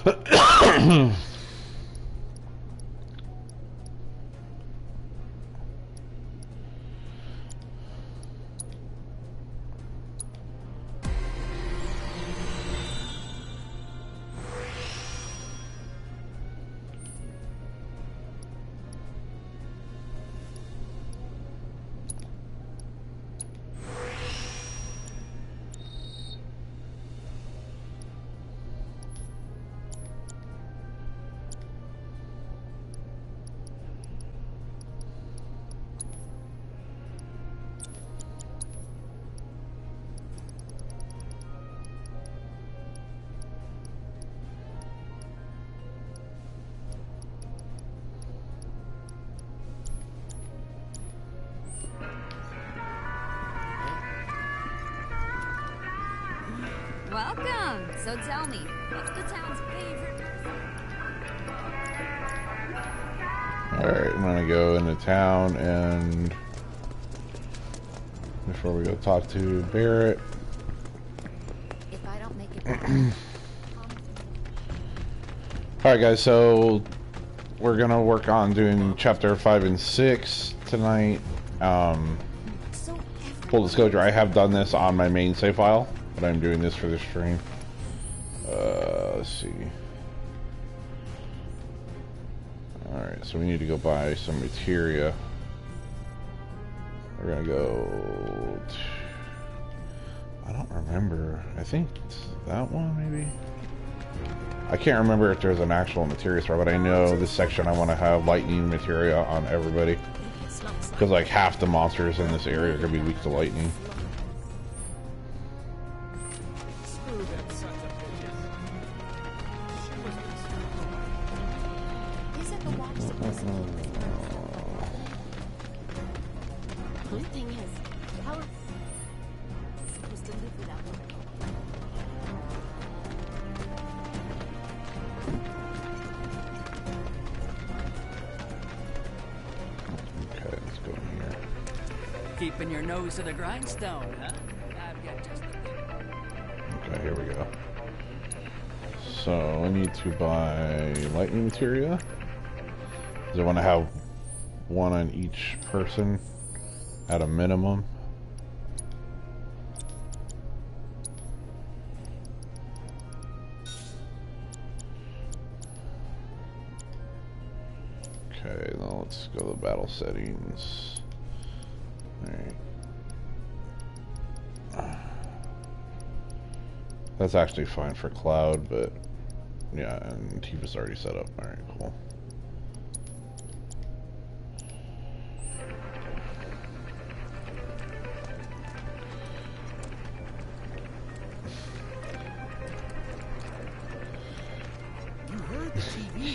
Welcome! So tell me, what's the town's favorite? Alright, I'm gonna go into town and before we go talk to Barrett. If I don't make it back. Alright guys, so we're gonna work on doing chapter 5 and 6 tonight. Full disclosure, I have done this on my main save file, but I'm doing this for the stream. Let's see. Alright, so we need to go buy some materia. We're gonna go... I don't remember. I think it's that one, maybe? I can't remember if there's an actual materia store, but I know this section I want to have lightning materia on everybody. Because like half the monsters in this area are going to be weak to lightning. Keeping your nose to the grindstone, huh? I've got just the thing. Okay, here we go. So I need to buy lightning materia. Because I want to have one on each person at a minimum. Okay, now let's go to battle settings. Alright. That's actually fine for Cloud, but yeah, and Tifa's already set up. Alright, cool.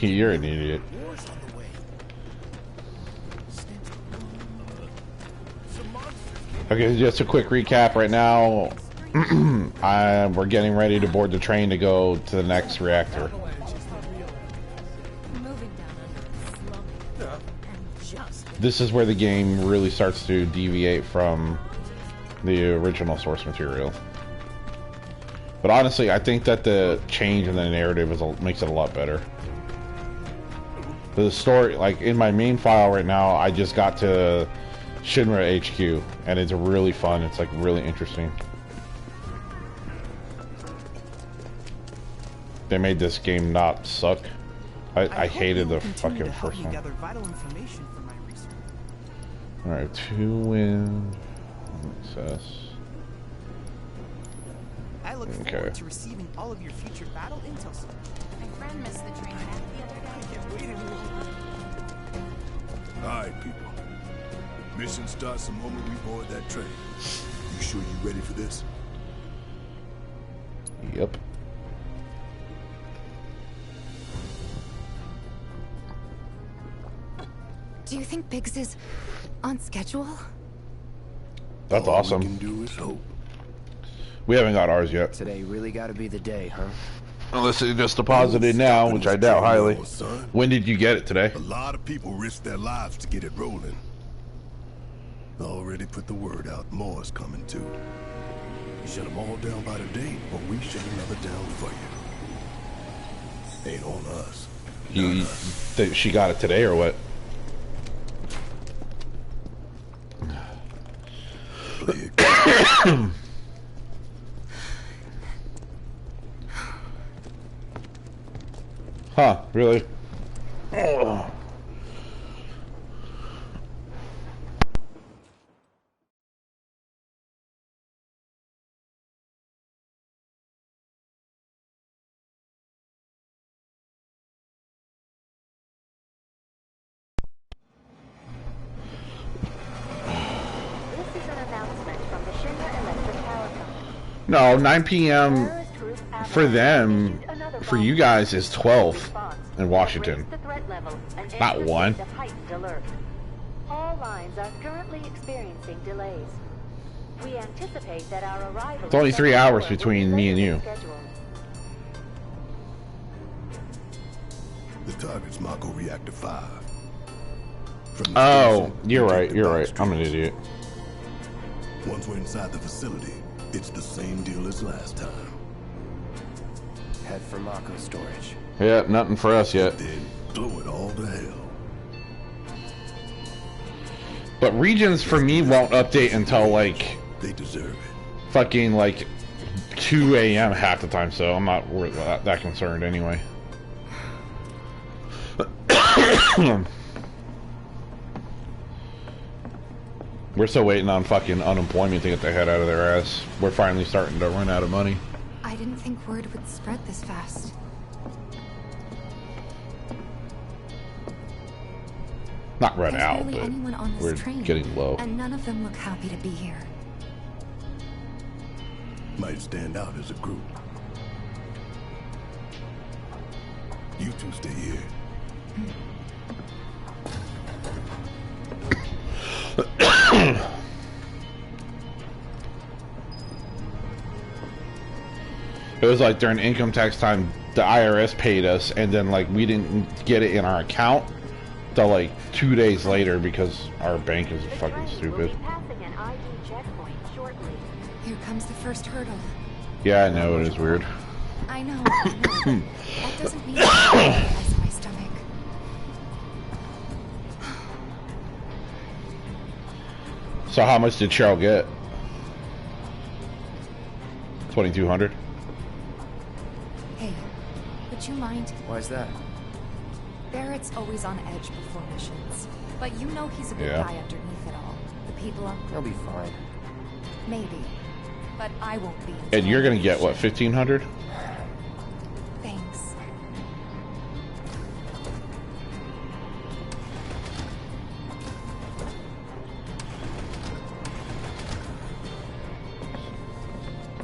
You're an idiot. Okay, just a quick recap right now. We're getting ready to board the train to go to the next reactor. This is where the game really starts to deviate from the original source material. But honestly, I think that the change in the narrative makes it a lot better. The story, like in my main file right now, I just got to Shinra HQ, and it's really fun. It's like really interesting. They made this game not suck. I hated the fucking first one. Alright, 2 wind. Access. I look forward to receiving all of your future battle intel. My friend missed the train back the other day. I can't wait anymore. Alright, people. Mission starts the moment we board that train. You sure you ready for this? Yep. Do you think Biggs is on schedule? That's all awesome. We can do is hope. We haven't got ours yet. Today really got to be the day, huh? Unless it just deposited now, which I doubt highly. When did you get it today? A lot of people risk their lives to get it rolling. Already put the word out. More is coming too. You shut them all down by the date, or we shut another down for you. Ain't on us. She got it today or what? Huh, really? Oh. No, 9 p.m. for them, for you guys, is 12 in Washington. Not 1. All lines are currently experiencing delays. We anticipate that our arrival. It's only 3 hours between me and you. The target's Mako Reactor 5. Oh, you're right, you're right. I'm an idiot. Once we're inside the facility, it's the same deal as last time. Head for Mako storage. Yeah, nothing for us yet. Then blow it all to hell. But regions for me won't update until like they deserve it. Fucking like 2 a.m. half the time, so I'm not that concerned anyway. We're still waiting on fucking unemployment to get their head out of their ass. We're finally starting to run out of money. I didn't think word would spread this fast. Not run There's out, barely but anyone on this we're train, getting low. and none of them look happy to be here. Might stand out as a group. You two stay here. It was like during income tax time, the IRS paid us, and then like we didn't get it in our account till like 2 days later because our bank is fucking stupid. Here comes the first hurdle. Yeah, I know, it is weird. I know. That doesn't mean ice my stomach. So how much did Cheryl get? 2,200. Hey, would you mind? Why's that? Barrett's always on edge before missions, but you know he's a good guy underneath it all. The people are. He'll be fine. Maybe, but I won't be. And you're gonna get what, 1,500? Thanks.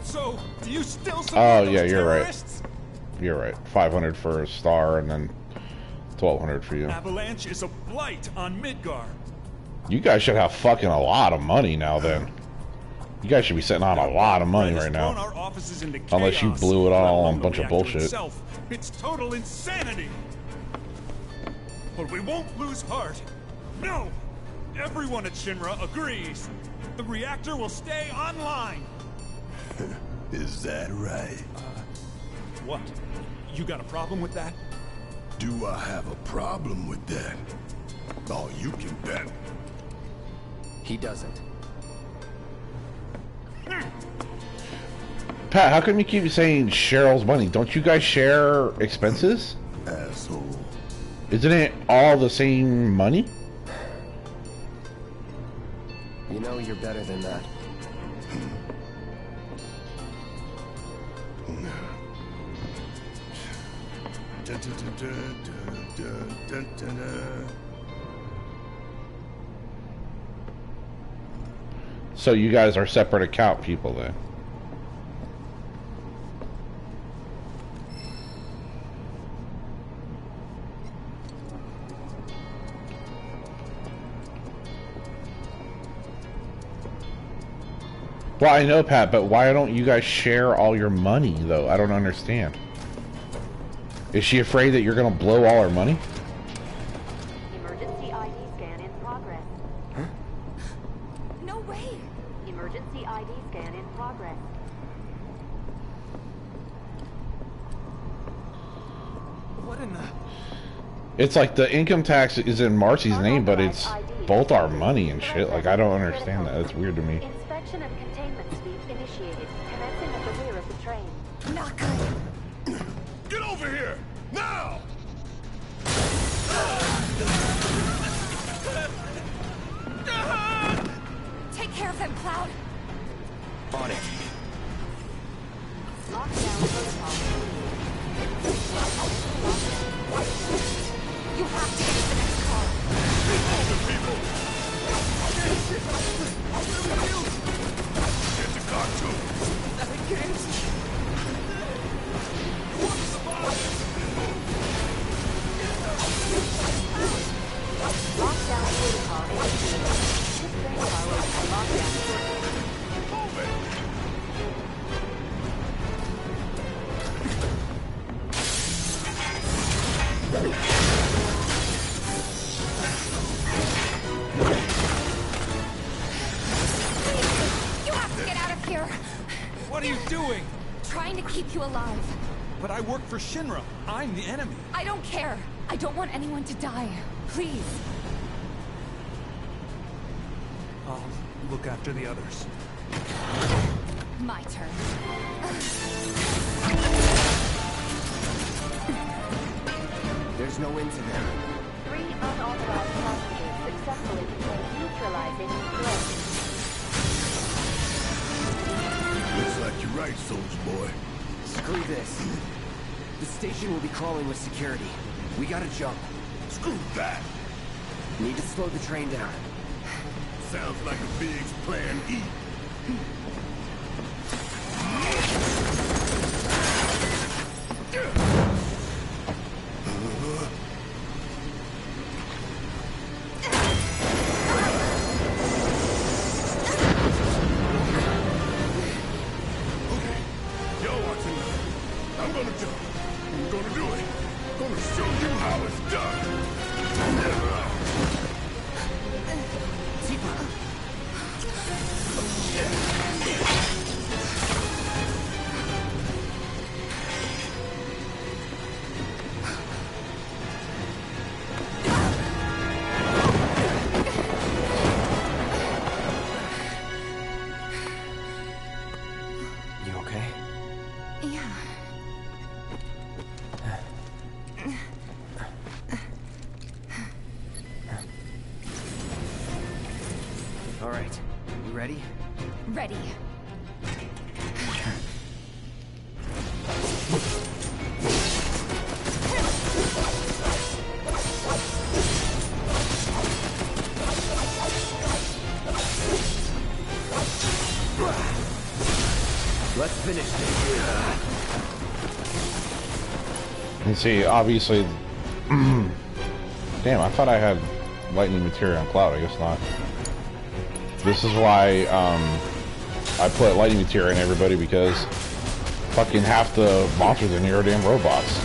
So, do you still support Oh those yeah, you're terrorists? right. You're right. 500 for a star, and then 1,200 for you. Avalanche is a blight on Midgar. You guys should have fucking a lot of money now. Then you guys should be sitting on a lot of money right now. Unless you blew it all on a bunch of bullshit. It's total insanity. But we won't lose heart. No! Everyone at Shinra agrees. The reactor will stay online. Is that right? What? You got a problem with that? Do I have a problem with that? Oh, you can bet. He doesn't. Pat, how come you keep saying Cheryl's money? Don't you guys share expenses? Asshole. Isn't it all the same money? You know you're better than that. So you guys are separate account people then? Well, I know, Pat, but why don't you guys share all your money, though? I don't understand. Is she afraid that you're going to blow all her money? Emergency ID scan in progress. Huh? No way! Emergency ID scan in progress. What in the... It's like the income tax is in Marcy's name, but it's both our money and shit. Like, I don't understand that. It's weird to me. Inspection and containment sweep initiated, commencing at the rear of the train. Not good. Get over here! Now! Take care of them, Cloud. On it. Lockdown protocol. You have to get to the next car. Get the car too! Lockdown protocol initiated. This train car will be lockdown shortly. Move it! You have to get out of here. What are you doing? Trying to keep you alive. But I work for Shinra. I'm the enemy. I don't care. I don't want anyone to die. Please. I'll look after the others. My turn. There's no end to them. 3 unauthorized passengers successfully contained neutralizing threats. Looks like you're right, soldier boy. Screw this. The station will be crawling with security. We gotta jump. Screw that! Need to slow the train down. Sounds like a Biggs plan E. I'm gonna do it. I'm gonna do it. Gonna show you how it's done. Tifa! You okay? Yeah. All right. You ready? Ready. Let's finish this. And see, obviously... Damn, I thought I had lightning material on Cloud. I guess not. This is why I put lightning material in everybody, because fucking half the monsters in here are damn robots.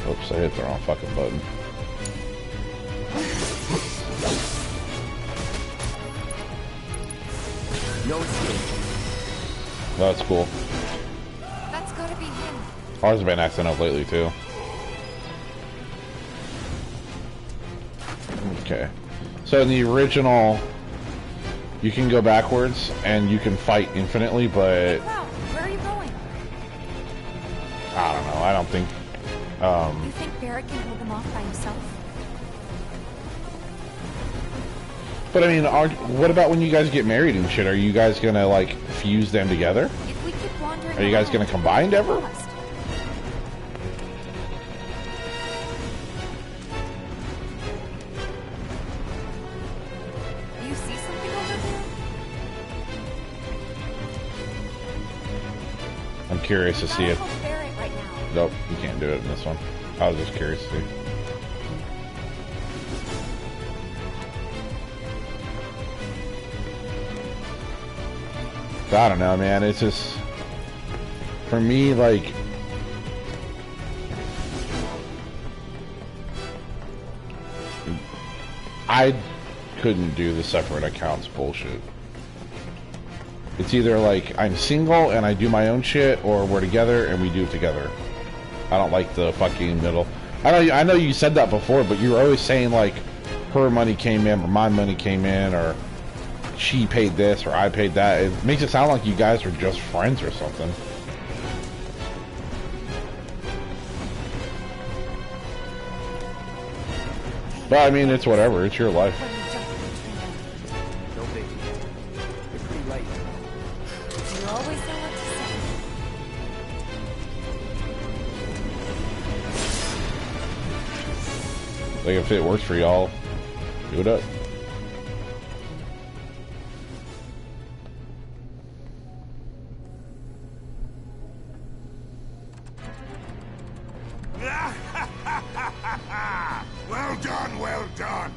Oops, I hit the wrong fucking button. No escape. That's cool. That's gotta be him. Ours has been acting up lately too. Okay. So in the original, you can go backwards and you can fight infinitely, but Cloud, where are you going? I don't know. I don't think. You think Barrett can hold them off by himself? But I mean, what about when you guys get married and shit? Are you guys gonna like fuse them together? If we keep wandering Are you guys around, gonna combine ever? lost. Do you see something over there? I'm curious to see it. Gotta help Barrett right now. Nope, you can't do it in this one. I was just curious to see. I don't know, man. It's just, for me, like, I couldn't do the separate accounts bullshit. It's either like I'm single and I do my own shit, or we're together and we do it together. I don't like the fucking middle. I know you said that before, but you were always saying like her money came in or my money came in, or she paid this or I paid that. It makes it sound like you guys are just friends or something. But I mean, it's whatever. It's your life. No biggie. You're pretty late. You always know what to say. Like, if it works for y'all, do it up. Well done, well done.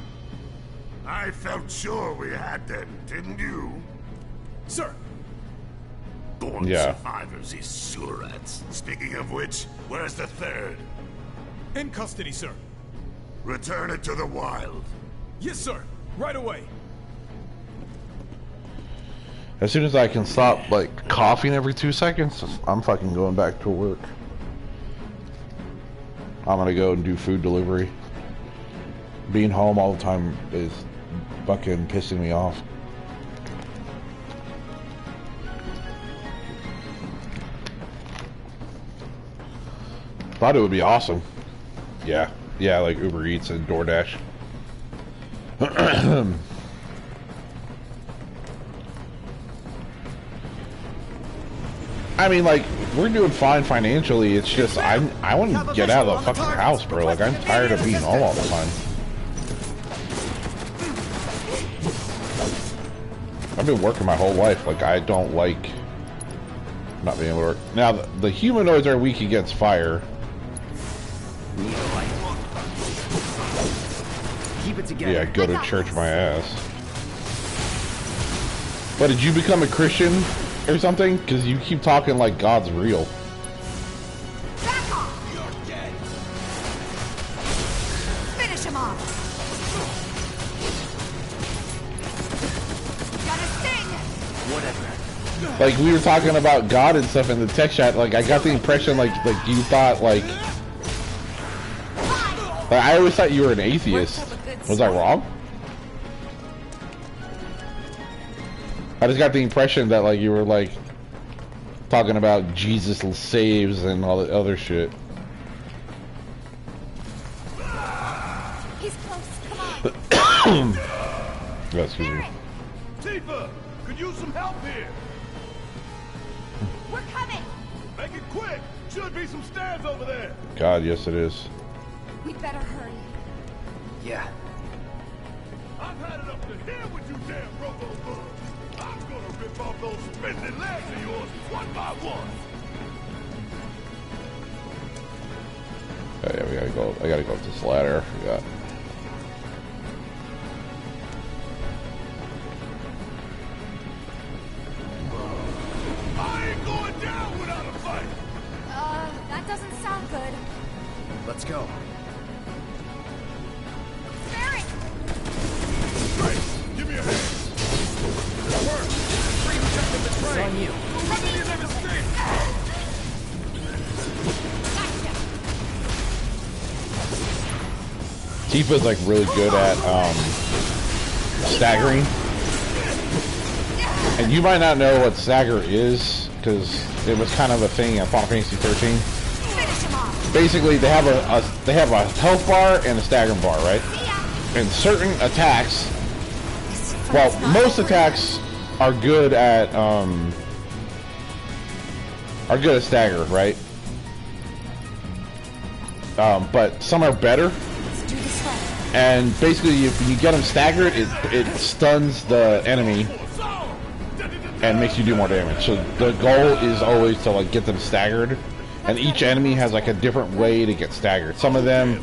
I felt sure we had them, didn't you? Sir, Born Yeah. survivors, these surats. Speaking of which, where's the third? in custody, sir. Return it to the wild. Yes, sir. Right away. As soon as I can stop, like, coughing every 2 seconds, I'm fucking going back to work. I'm gonna go and do food delivery. Being home all the time is fucking pissing me off. Thought it would be awesome. Yeah, like Uber Eats and DoorDash. I mean, like, we're doing fine financially. It's just I want to get out of the fucking house, bro. Like, I'm tired of being home all the time. I've been working my whole life. Like, I don't like not being able to work. Now, the humanoids are weak against fire. Keep it together. Yeah, go to church my ass. But did you become a Christian or something? Because you keep talking like God's real. Back off! You're dead. Finish him off. Got a sting. Whatever. Like, we were talking about God and stuff in the text chat. Like, I got the impression like you thought like I always thought you were an atheist. Was I wrong? I just got the impression that like you were like talking about Jesus saves and all the other shit. He's close. Come on. Oh, excuse me. Tifa, could use some help here. We're coming. Make it quick. Should be some stairs over there. God, yes it is. We better hurry. Yeah. I've had it up to here with you damn robo-bugs. I'm gonna rip off those spindly legs of yours one by one. Oh, yeah, we gotta go. I gotta go up this ladder. I forgot. I ain't going down without a fight. That doesn't sound good. Let's go. Barry! Great, give me a hand. Work. Free jumping the It's train. on you. Let me in the stick. Tifa's like really good at staggering. And you might not know what stagger is, because it was kind of a thing in Final Fantasy 13. Basically, they have a health bar and a stagger bar, right? And certain attacks, well, most attacks are good at stagger, right? But some are better. And basically, if you get them staggered, it stuns the enemy and makes you do more damage. So the goal is always to like get them staggered, and each enemy has like a different way to get staggered. Some of them,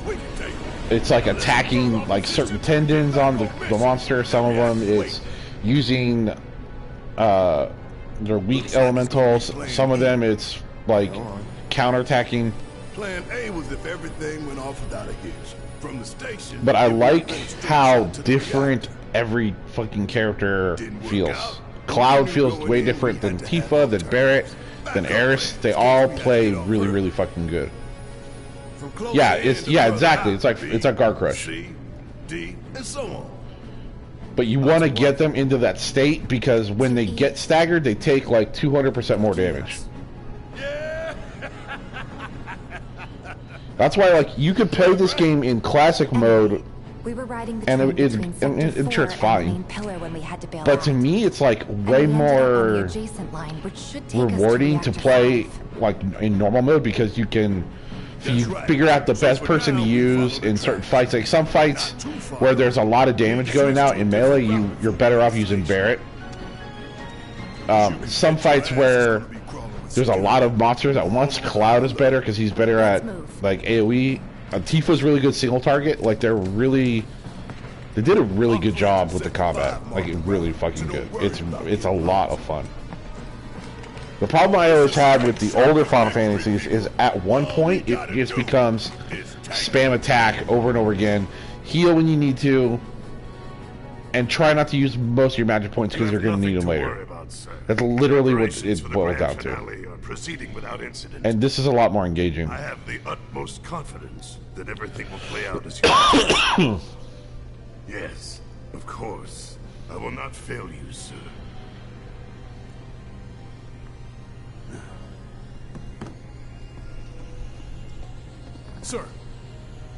it's like attacking like certain tendons on the monster. Some of them it's using their weak elementals. Some of them it's like counterattacking. Plan A was if everything went off without a hitch. from the station. But I if we like won't stay how shut to the different reactor. every fucking character Didn't work feels. out. Cloud When feels we were way going in, different we than had to have Tifa, than alternatives. Barrett, than Backup Eris. plans They in case all we had to play get off really, Earth. really fucking good. From close Yeah, in it's to yeah, further exactly. out, It's like B, it's like Guard Crush. C, D, and so on. But you want to get them into that state because when they get staggered, they take like 200% more damage. Yeah. That's why, like, you could play this game in classic mode, We were riding the and train it- between and Sector I'm sure it's 4 and the fine. main pillar when we had to bail but to out. me, it's like And way we ended up on the more adjacent line, which should take us rewarding to Reactor play 5. like in normal mode because you can That's right. figure out the So best for person to now, we use follow the in certain track. fights. Like some fights Not too far. where there's a lot of damage going out in melee, you're better off using Barrett. Some fights where there's a lot of monsters at once, Cloud is better because he's better at like AoE. Tifa's really good single target. Like they did a really good job with the combat. Like it really fucking good. It's a lot of fun. The problem I always had with the older Final Fantasies is at one point it just becomes spam attack over and over again, heal when you need to, and try not to use most of your magic points because you're going to need them later. That's literally what it boils down to. Proceeding without incident. And this is a lot more engaging. I have the utmost confidence that everything will play out as you Yes, of course. I will not fail you, sir. Sir,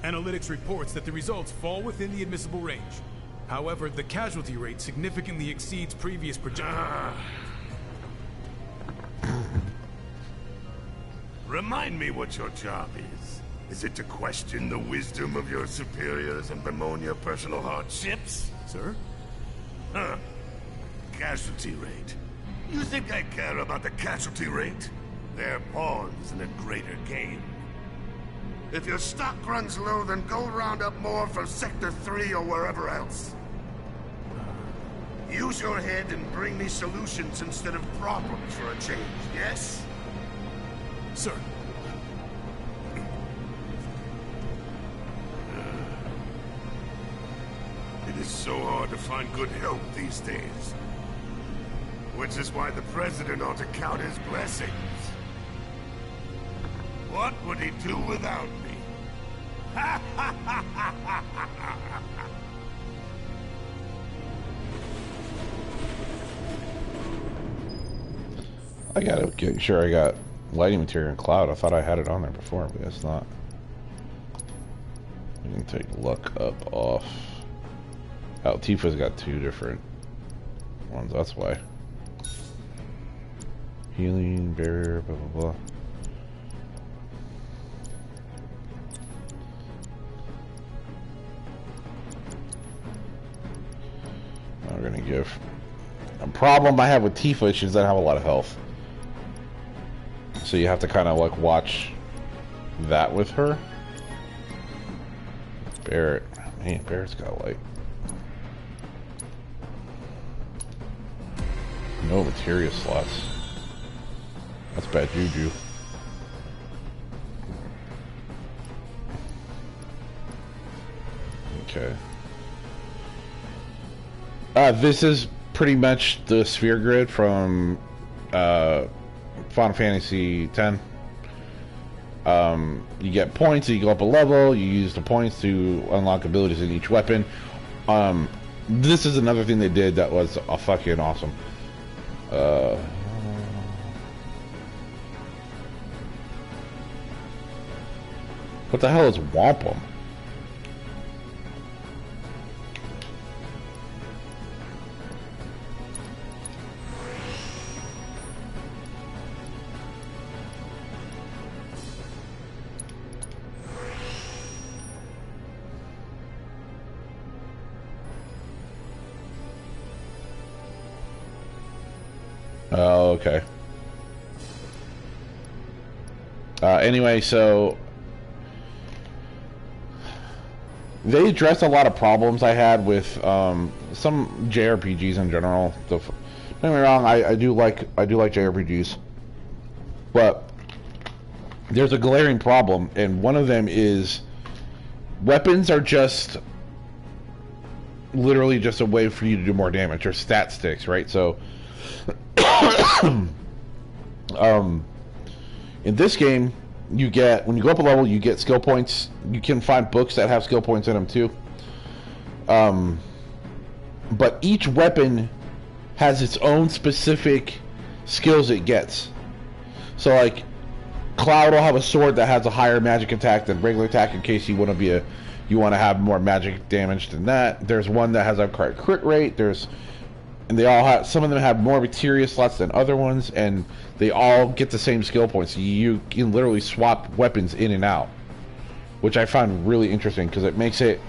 analytics reports that the results fall within the admissible range. However, the casualty rate significantly exceeds previous projections. Remind me what your job is. Is it to question the wisdom of your superiors and bemoan your personal hardships? Sir? Huh. Casualty rate. You think I care about the casualty rate? They're pawns in a greater game. If your stock runs low, then go round up more from Sector 3 or wherever else. Use your head and bring me solutions instead of problems for a change, yes? Sir. It is so hard to find good help these days. Which is why the President ought to count his blessings. What would he do without me? I gotta get sure I got lighting material in Cloud. I thought I had it on there before, but it's not. I can take look up off. Oh, Tifa's got two different ones, that's why. Healing, barrier, blah blah blah. We're gonna give. A problem I have with Tifa is she doesn't have a lot of health. So you have to kind of like watch that with her. Barrett. Man, Barrett's got light. No materia slots. That's bad juju. Okay. This is pretty much the sphere grid from Final Fantasy X. You get points, you go up a level, you use the points to unlock abilities in each weapon. This is another thing they did that was fucking awesome. What the hell is Wampum? Oh, okay. Anyway, so they addressed a lot of problems I had with some JRPGs in general. Don't get me wrong, I do like JRPGs, but there's a glaring problem, and one of them is weapons are just literally just a way for you to do more damage. They're stat sticks, right? So, in this game, you get, when you go up a level, you get skill points. You can find books that have skill points in them too. But each weapon has its own specific skills it gets. So like, Cloud will have a sword that has a higher magic attack than regular attack in case you want to have more magic damage than that. There's one that has a crit rate. And they all have, some of them have more materia slots than other ones, and they all get the same skill points. You can literally swap weapons in and out, which I found really interesting because it makes it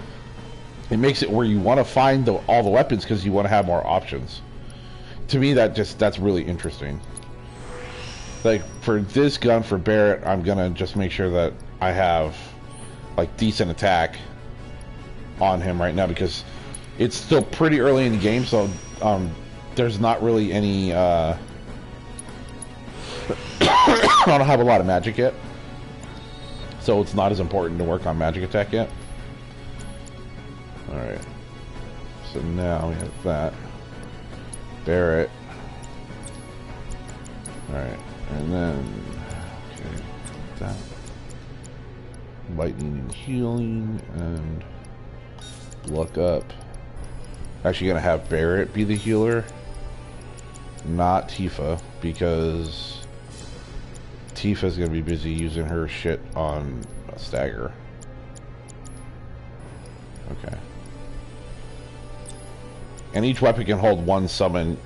where you want to find all the weapons because you want to have more options. To me, that's really interesting. Like for this gun for Barrett, I'm gonna just make sure that I have like decent attack on him right now because it's still pretty early in the game, so there's not really any I don't have a lot of magic yet, so it's not as important to work on magic attack yet. Alright, so now we have that Barrett. Alright, and then okay, that lightning and healing and luck up. Actually gonna have Barrett be the healer, not Tifa, because Tifa's gonna be busy using her shit on a stagger. Okay. And each weapon can hold one summoning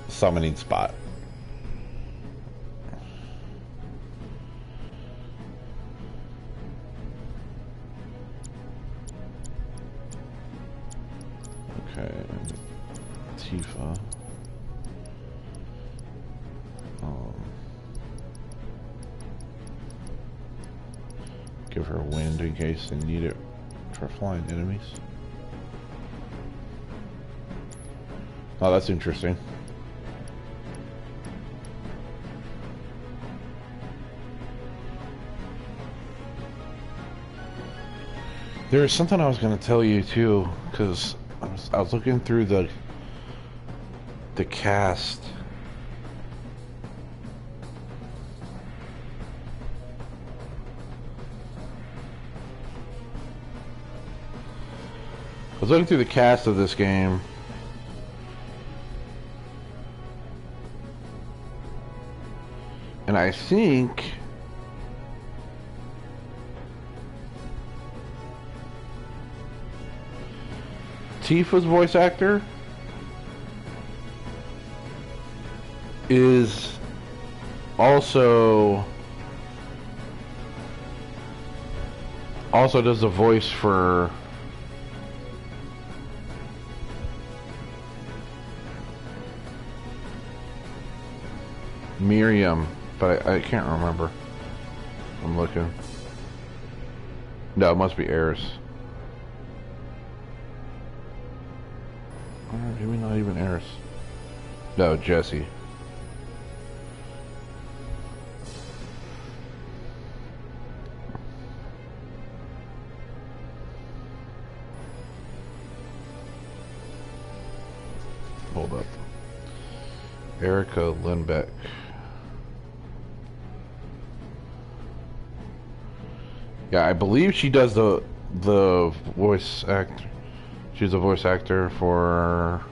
spot. Okay, Tifa. Give her wind in case they need it for flying enemies. Oh, that's interesting. There is something I was going to tell you too, because I was looking through the cast. I was looking through the cast of this game. And I think Tifa's voice actor is also does the voice for Miriam, but I can't remember. I'm looking. No, it must be Eris. Or maybe not even Eris. No, Jesse. Hold up. Erica Lindbeck. Yeah, I believe she does the voice act. She's a voice actor for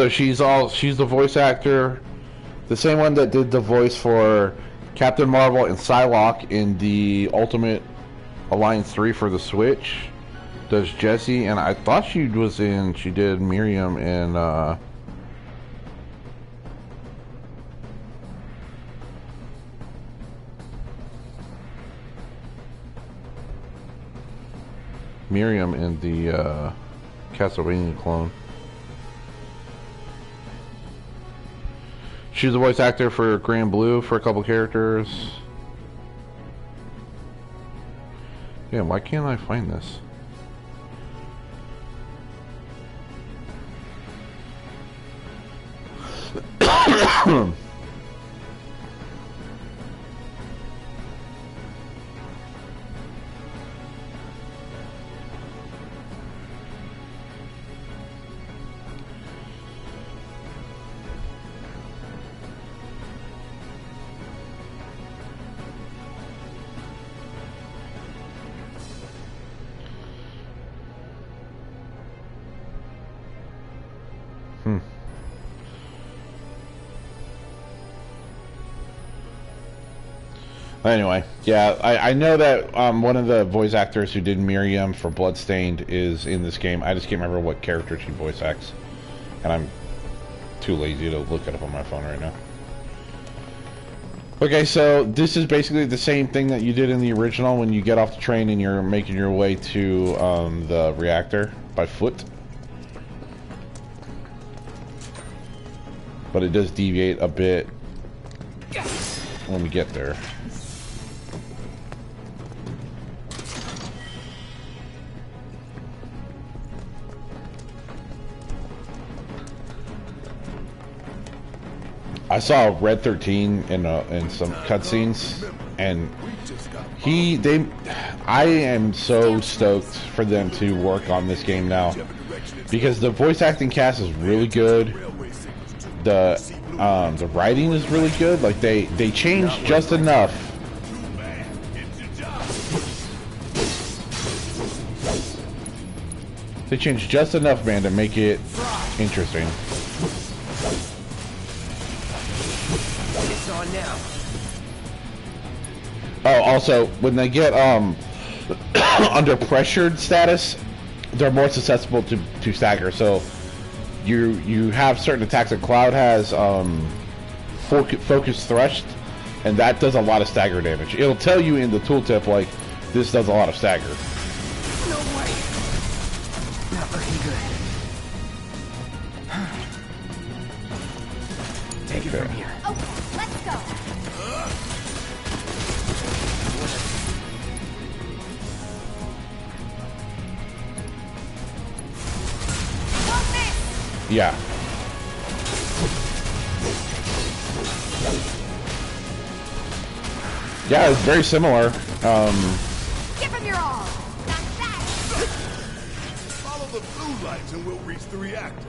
she's the voice actor, the same one that did the voice for Captain Marvel and Psylocke in the Ultimate Alliance 3 for the Switch. Does Jessie, and I thought she did Miriam in the Castlevania clone. She's a voice actor for Grand Blue for a couple characters. Yeah, why can't I find this? Anyway, yeah, I know that one of the voice actors who did Miriam for Bloodstained is in this game. I just can't remember what character she voice acts, and I'm too lazy to look it up on my phone right now. Okay, so this is basically the same thing that you did in the original when you get off the train and you're making your way to the reactor by foot. But it does deviate a bit when we get there. I saw Red 13 in some cutscenes, and I am so stoked for them to work on this game now, because the voice acting cast is really good. The writing is really good. Like they changed just enough. They changed just enough, man, to make it interesting. It's on now. Oh, also, when they get under pressured status, they're more susceptible to stagger. So you have certain attacks that Cloud has focus thrust, and that does a lot of stagger damage. It'll tell you in the tooltip like this does a lot of stagger. No way. Not looking good. Take it from here. Okay, let's go. Yeah. Yeah, it's very similar. Give him your all. That's that. Follow the blue lights and we'll reach the reactor.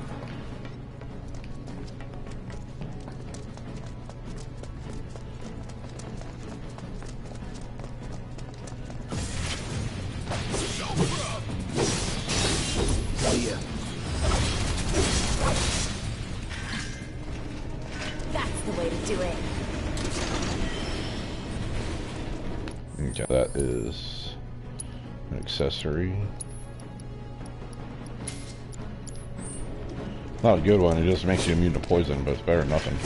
See ya. That's the way to do it. Okay, that is an accessory. Not a good one, it just makes you immune to poison, but it's better than nothing.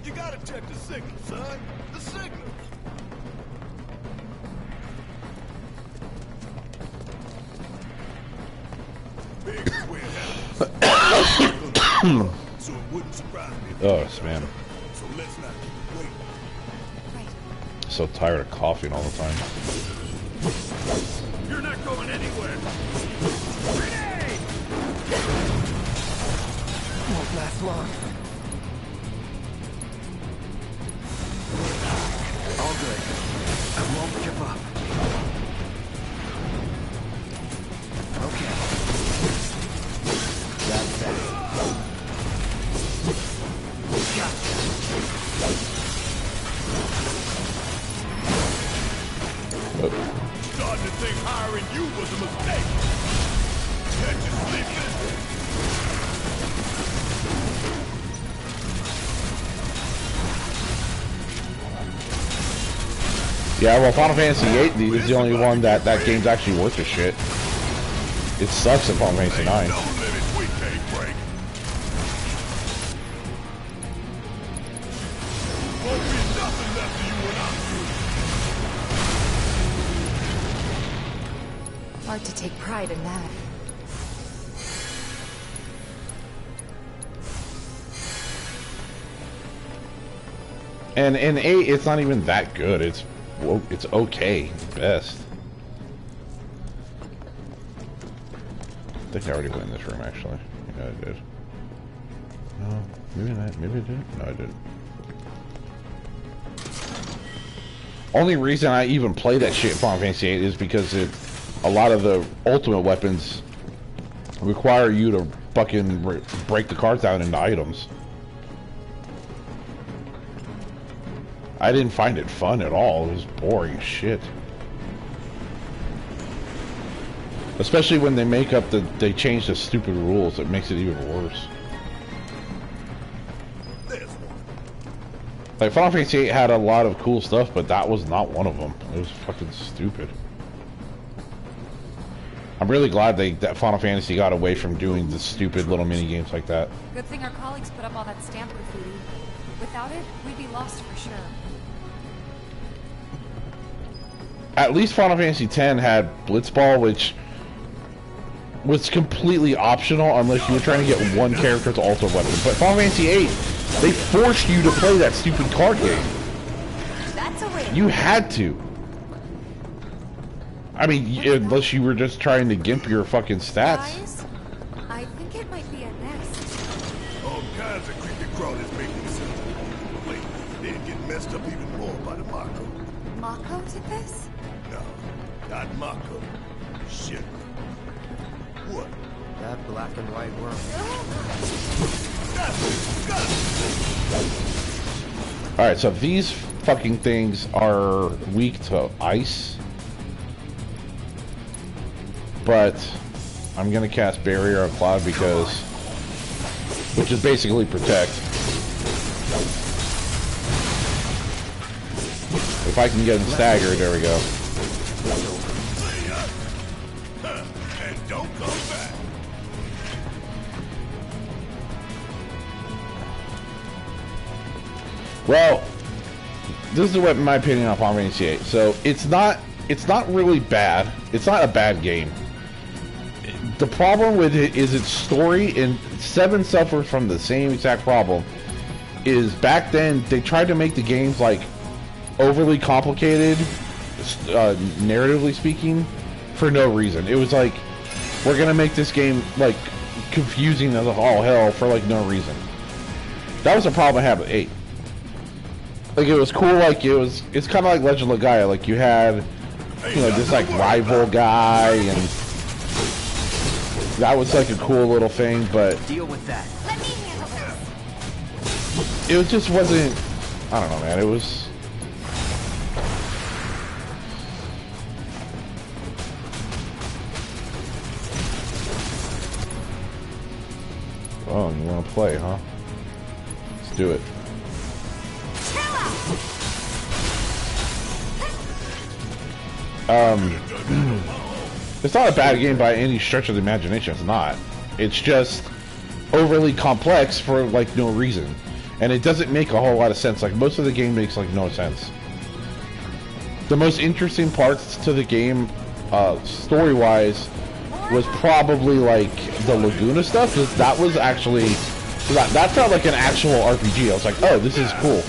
You gotta check the signal, son. The signal. Big square house. So it wouldn't surprise me. Oh, man. So let's not keep waiting. So tired of coughing all the time. You're not going anywhere. Grenade! Won't last long. All good. I won't give up. Okay. That's that. Starting to think hiring you was a mistake. Can't you sleep in? Yeah, well, Final Fantasy VIII is the only one that game's actually worth a shit. It sucks at Final Fantasy IX. No limits we can't break. Won't be nothing left of you when I'm through. Hard to take pride in that. And in 8, it's not even that good. It's okay, at best. think I already went in this room, actually. Yeah, I did. No, maybe not. Maybe I didn't. No, I didn't. Only reason I even play that shit in Final Fantasy VIII is because a lot of the ultimate weapons require you to fucking break the cards down into items. I didn't find it fun at all. It was boring as shit. Especially when they they change the stupid rules. It makes it even worse. Like, Final Fantasy VIII had a lot of cool stuff, but that was not one of them. It was fucking stupid. I'm really glad that Final Fantasy got away from doing the stupid little mini games like that. Good thing our colleagues put up all that stamp graffiti. Without it, we'd be lost for sure. At least Final Fantasy X had Blitzball, which was completely optional unless you were trying to get one character's ultimate weapon. But Final Fantasy VIII, they forced you to play that stupid card game. That's a win. You had to. I mean, unless you were just trying to gimp your fucking stats. Guys, I think it might be a nest. All kinds of creepy crawlers making sense. Wait, they'd get messed up even more by the Mako. Mako did this? No, not Mako. Shit. What? That black and white world. Alright, so these fucking things are weak to ice. But I'm gonna cast Barrier on Cloud because, which is basically Protect. If I can get him staggered, there we go. And don't come back. Well, this is what my opinion on Final Fantasy VIII. So it's not really bad. It's not a bad game. The problem with it is its story, and 7 suffers from the same exact problem. Is back then they tried to make the games like overly complicated, narratively speaking, for no reason. It was like, we're gonna make this game like confusing as all hell for like no reason. That was the problem I had with 8. Like, it was cool, like it's kind of like Legend of Gaia. Like, you had, you know, this like rival guy, and that was like a cool little thing, but Deal with that. Let me handle this. it just wasn't, I don't know, man, it was... Oh, you want to play, huh? Let's do it. It's not a bad game by any stretch of the imagination. It's not. It's just overly complex for like no reason, and it doesn't make a whole lot of sense. Like, most of the game makes like no sense. The most interesting parts to the game, story-wise, was probably like the Laguna stuff, because that was actually that felt like an actual RPG. I was like, oh, this is cool.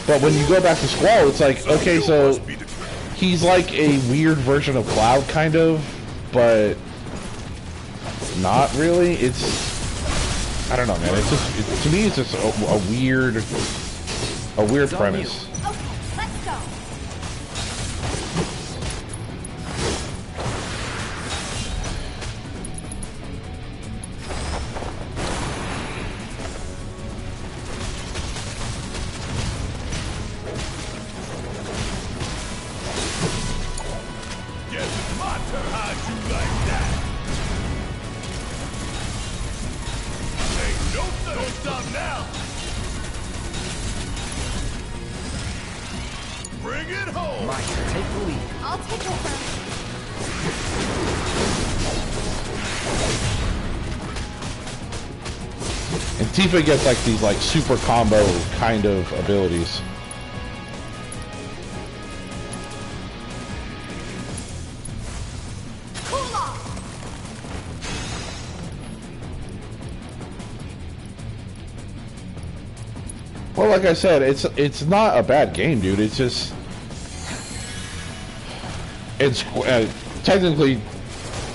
But when you go back to Squall, it's like, okay, so he's like a weird version of Cloud, kind of, but not really. It's, I don't know, man. It's just, to me, it's just a weird premise. Okay, let's go. Tifa gets like these like super combo kind of abilities. Cool off. Well, like I said, it's not a bad game, dude. It's just technically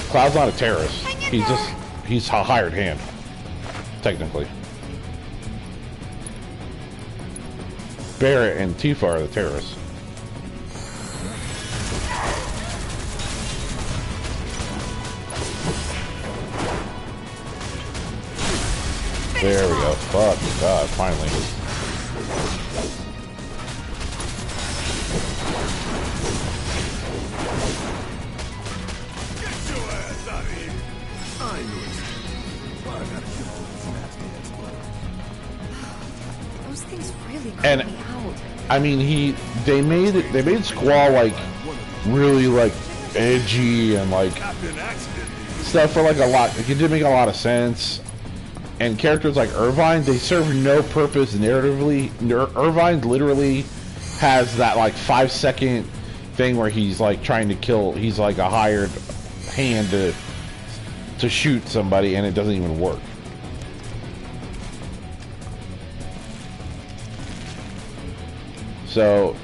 Cloud's not a terrorist. He's just he's a hired hand, technically. Barrett and Tifa are the terrorists. There we go. Fuck God, finally. Get your ass out of here. I knew it. Well, I gotta kill those nasty ass Those things really And creep me out. I mean, they made Squall like really like edgy and like stuff for like a lot. It did make a lot of sense. And characters like Irvine, they serve no purpose narratively. Irvine literally has that like 5-second thing where he's like trying to kill. He's like a hired hand to shoot somebody, and it doesn't even work. So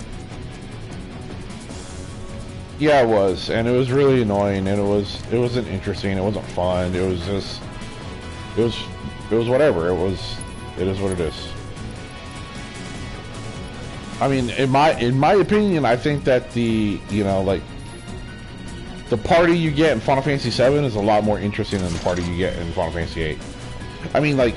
yeah, it was, and it was really annoying, and it wasn't interesting. It wasn't fun. It was just it was whatever. It is what it is. I mean, in my opinion, I think that the party you get in Final Fantasy VII is a lot more interesting than the party you get in Final Fantasy VIII. I mean, like,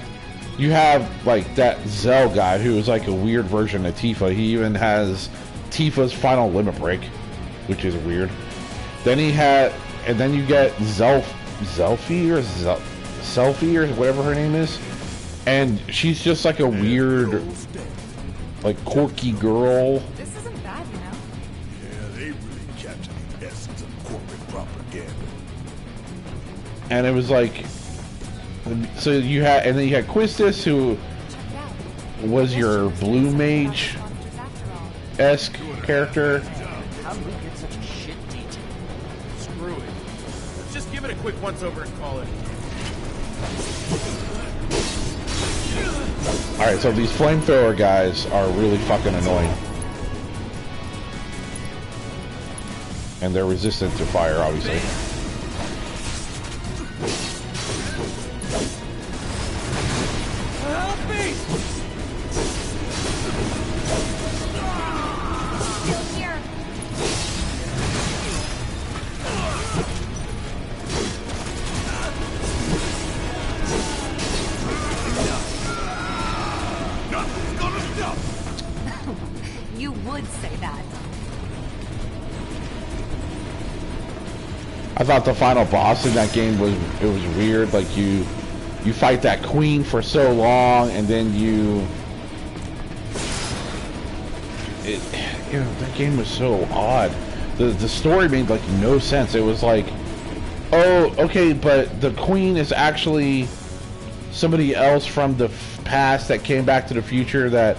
you have like that Zell guy who is like a weird version of Tifa. He even has Tifa's final limit break, which is weird. Then you get Selfie or whatever her name is, and she's just like a weird, like quirky girl. This isn't bad, you know? Yeah, they really captured the essence of corporate propaganda. And it was like, then you had Quistis, who was your blue mage-esque character. How did we get such a shit detail? Screw it. Let's just give it a quick once-over and call it. Alright, so these flamethrower guys are really fucking annoying. And they're resistant to fire, obviously. Help me! Still here. You would say that. I thought the final boss in that game was weird. Like you fight that queen for so long, and then that game was so odd. The story made like no sense. It was like, oh, okay, but the queen is actually somebody else from the past that came back to the future that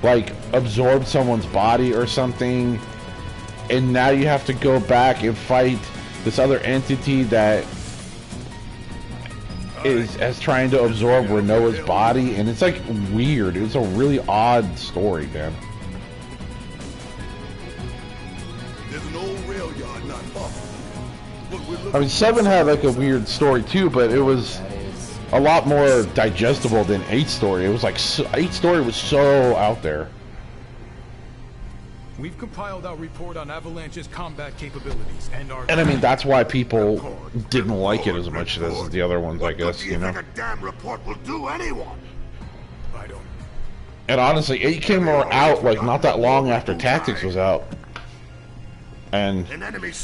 like absorbed someone's body or something, and now you have to go back and fight this other entity that is as trying to absorb Renoa's body, and it's like weird. It's a really odd story, man. There's an old rail yard not far. I mean, 7 had like a weird story too, but it was a lot more digestible than 8's story. It was like 8's story was so out there. We've compiled our report on Avalanche's combat capabilities and our... And I mean, that's why people didn't like it as much as the other ones, I guess, you know. What do you think a damn report will do anyone? I don't... And honestly, 8 came out like not that long after Tactics was out. And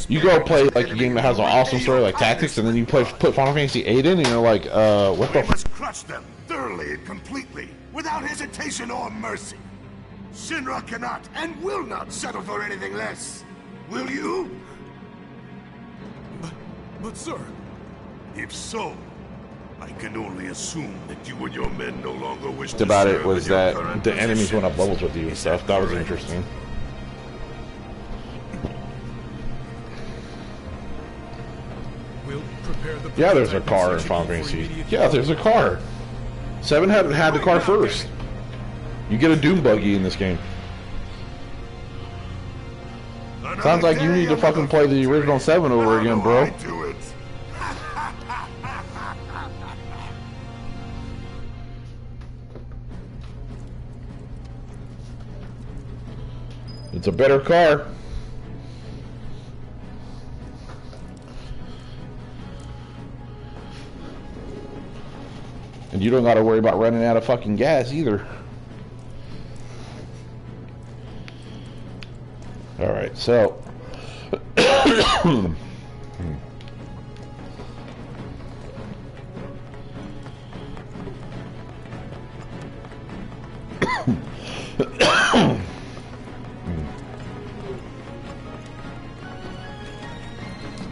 you go play like a game that has an awesome story like Tactics, and then you put Final Fantasy 8 in, and you're like, what the We must crush them thoroughly and completely, without hesitation or mercy. Shinra cannot and will not settle for anything less. Will you? But sir... If so, I can only assume that you and your men no longer wish to about it serve was in your that current the enemies position. went up levels with you and stuff. That was interesting. We'll prepare the... Yeah, there's a car in Final Fantasy. Yeah, there's a car. 7 had the car first. You get a Doom buggy in this game. Sounds like you need to fucking play the original 7 over again, bro. It's a better car. And you don't got to worry about running out of fucking gas either. All right, so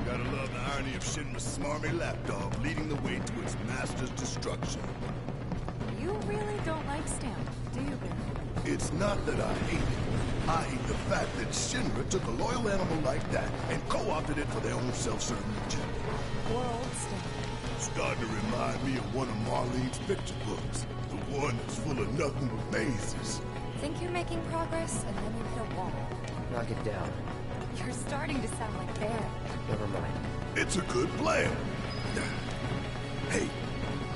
Gotta love the irony of Shinra's smarmy lapdog leading the way to its master's destruction. You really don't like Stamp, do you, Barry? It's not that I hate it. I hate the fact that Shinra took a loyal animal like that and co-opted it for their own self-serving agenda. Poor old Stamp. Starting to remind me of one of Marlene's picture books. The one that's full of nothing but mazes. Think you're making progress, and then you hit a wall. Knock it down. You're starting to sound like Barry. Never mind. It's a good plan. Hey.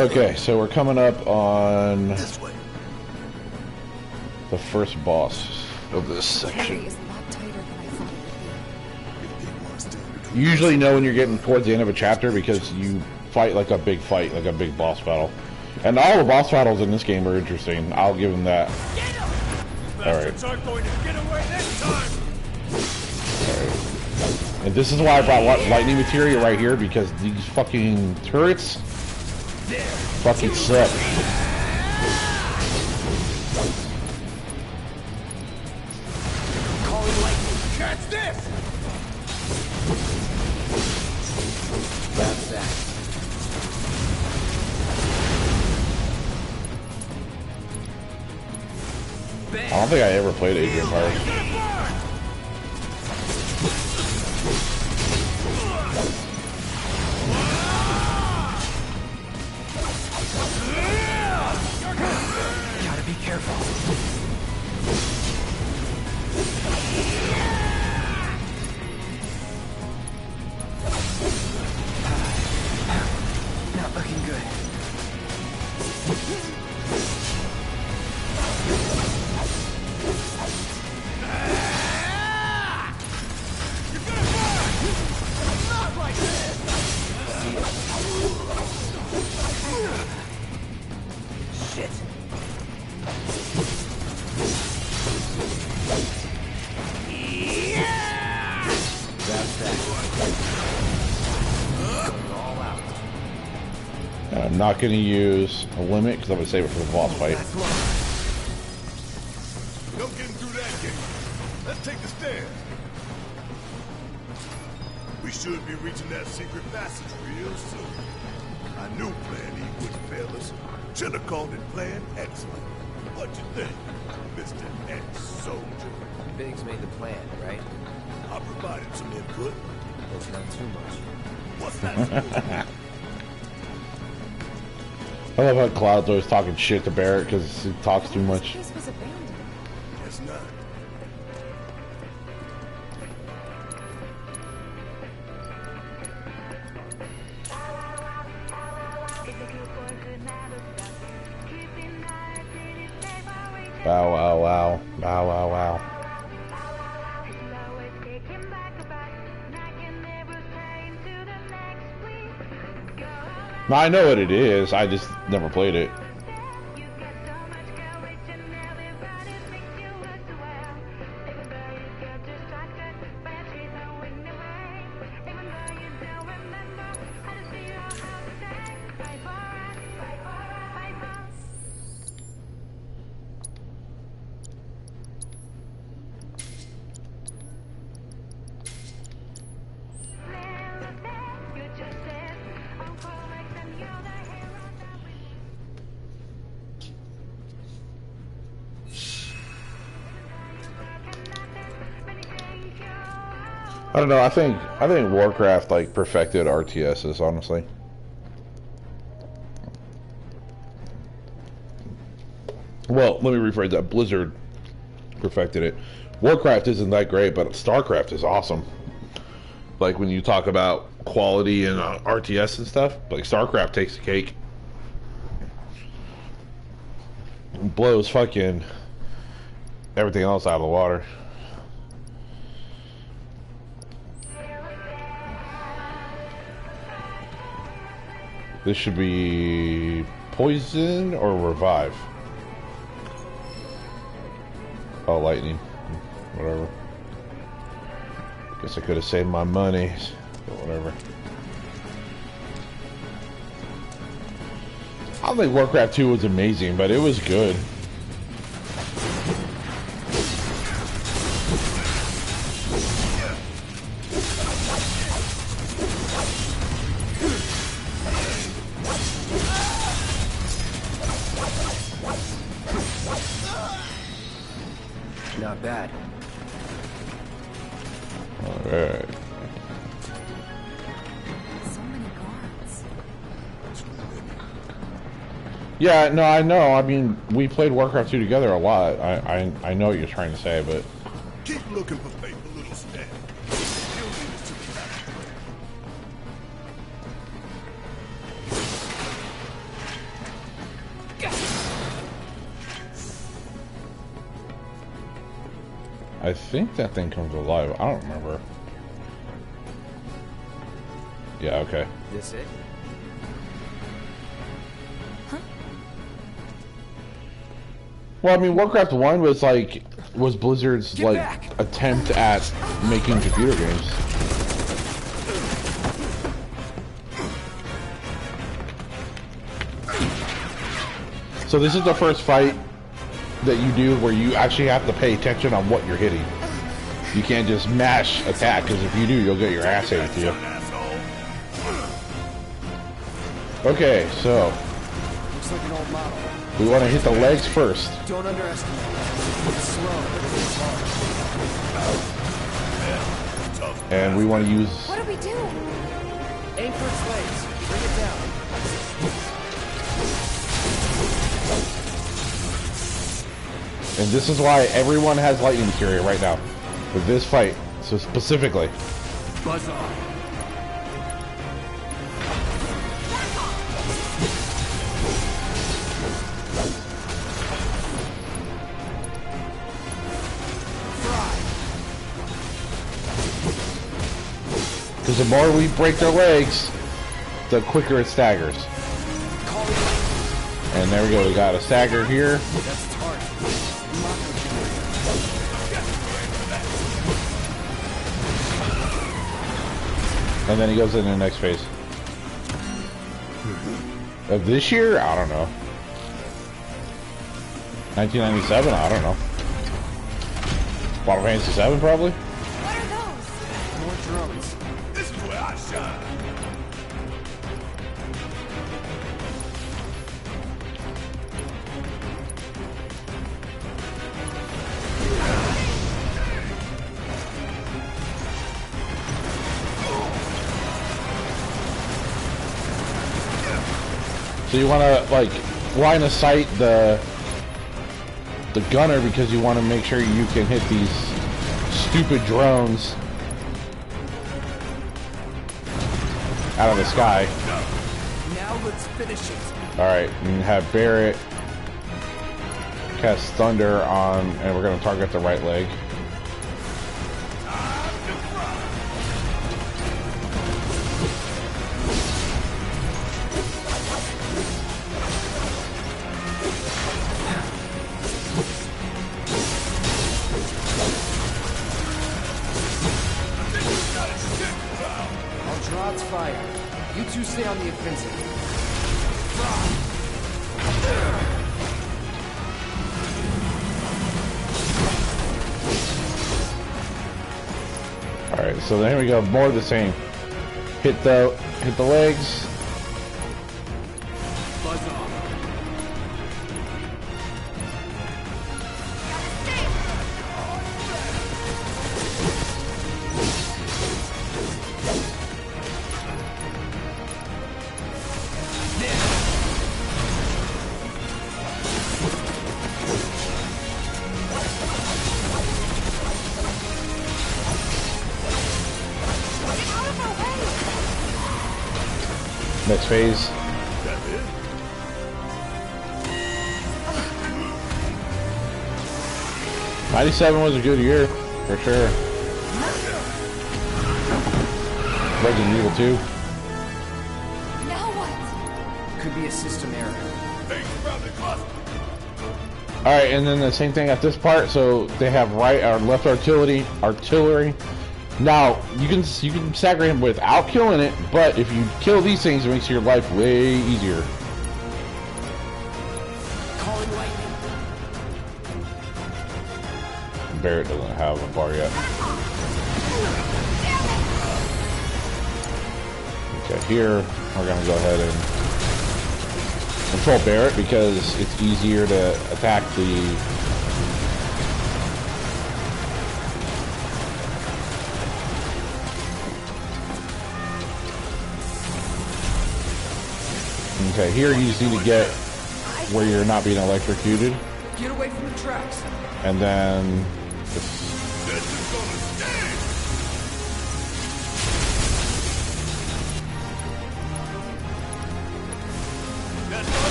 okay, so we're coming up on This way. the first boss of this Barry section. is a lot tighter than I thought it would be. If they want to stand between You usually know when you're getting towards the end of a chapter because you fight like a big fight, like a big boss battle. And all the boss battles in this game are interesting. I'll give them that. Alright. Aren't going to get away this time. And this is why I brought lightning materia right here, because these fucking turrets fucking suck. Calling lightning. Catch this! That's that. I don't think I ever played Age of Empires. Gotta be careful. Not looking good. Shit. That's that. Going all out. And I'm not going to use a limit because I'm going to save it for the boss fight. That's one. No getting through that gate. Let's take the stairs. We should be reaching that secret passage real soon. I knew Plan E wouldn't fail us. Should have called it Plan Excellent. What you think, Mr. Ex-Soldier? Biggs made the plan, right? I provided some input. That's not too much. What's that supposed to be? I love how Cloud's always talking shit to Barrett because he talks too much. This place was abandoned. Guess not. Bow wow wow. Bow wow wow. Now, I know what it is, I just never played it. I don't know. I think Warcraft like perfected RTSs, honestly. Well, let me rephrase that. Blizzard perfected it. Warcraft isn't that great, but StarCraft is awesome. Like when you talk about quality and RTS and stuff, like StarCraft takes the cake. It blows fucking everything else out of the water. This should be poison or revive. Oh, lightning. Whatever. Guess I could have saved my money, but whatever. I don't think Warcraft 2 was amazing, but it was good. Not bad. Alright. So many guards. Yeah, no, I know. I mean, we played Warcraft 2 together a lot. I know what you're trying to say, but... Keep looking for faithful little Stan. He'll lead us to the back. I think that thing comes alive. I don't remember. Yeah, okay. This it? Well, I mean, Warcraft 1 was like... was Blizzard's, like, attempt at making computer games. So this is the first fight that you do where you actually have to pay attention on what you're hitting. You can't just mash attack, because if you do, you'll get your ass handed to you. Okay, so Looks like an old model. we want to hit the legs first. Don't underestimate it. It's slow, but it's hard. And we want to use... What do we do? Aim for its legs. Bring it down. And this is why everyone has lightning materia right now. For this fight, so specifically. Buzz off. Because the more we break their legs, the quicker it staggers. And there we go, we got a stagger here. That's its heart. And then he goes into the next phase. Of this year? I don't know. 1997? I don't know. Final Fantasy 7 probably? What are those? More drones. This is where I shine. So you want to, like, line of sight the gunner because you want to make sure you can hit these stupid drones out of the sky. Now let's finish it. Alright, and have Barrett cast Thunder on, and we're going to target the right leg. I'll draw its fire. You two stay on the offensive. Alright, so there we go, more of the same. Hit the legs. Buzz off. Next phase. '97 was a good year, for sure. Resident Evil 2. Now what? Could be a system error. Alright, and then the same thing at this part, so they have right or left artillery. Now, you can stagger him without killing it, but if you kill these things, it makes your life way easier. Calling lightning. Barrett doesn't have a bar yet. Okay, here we're gonna go ahead and control Barrett because it's easier to attack the Okay, here you just need to get where you're not being electrocuted. Get away from the tracks. And then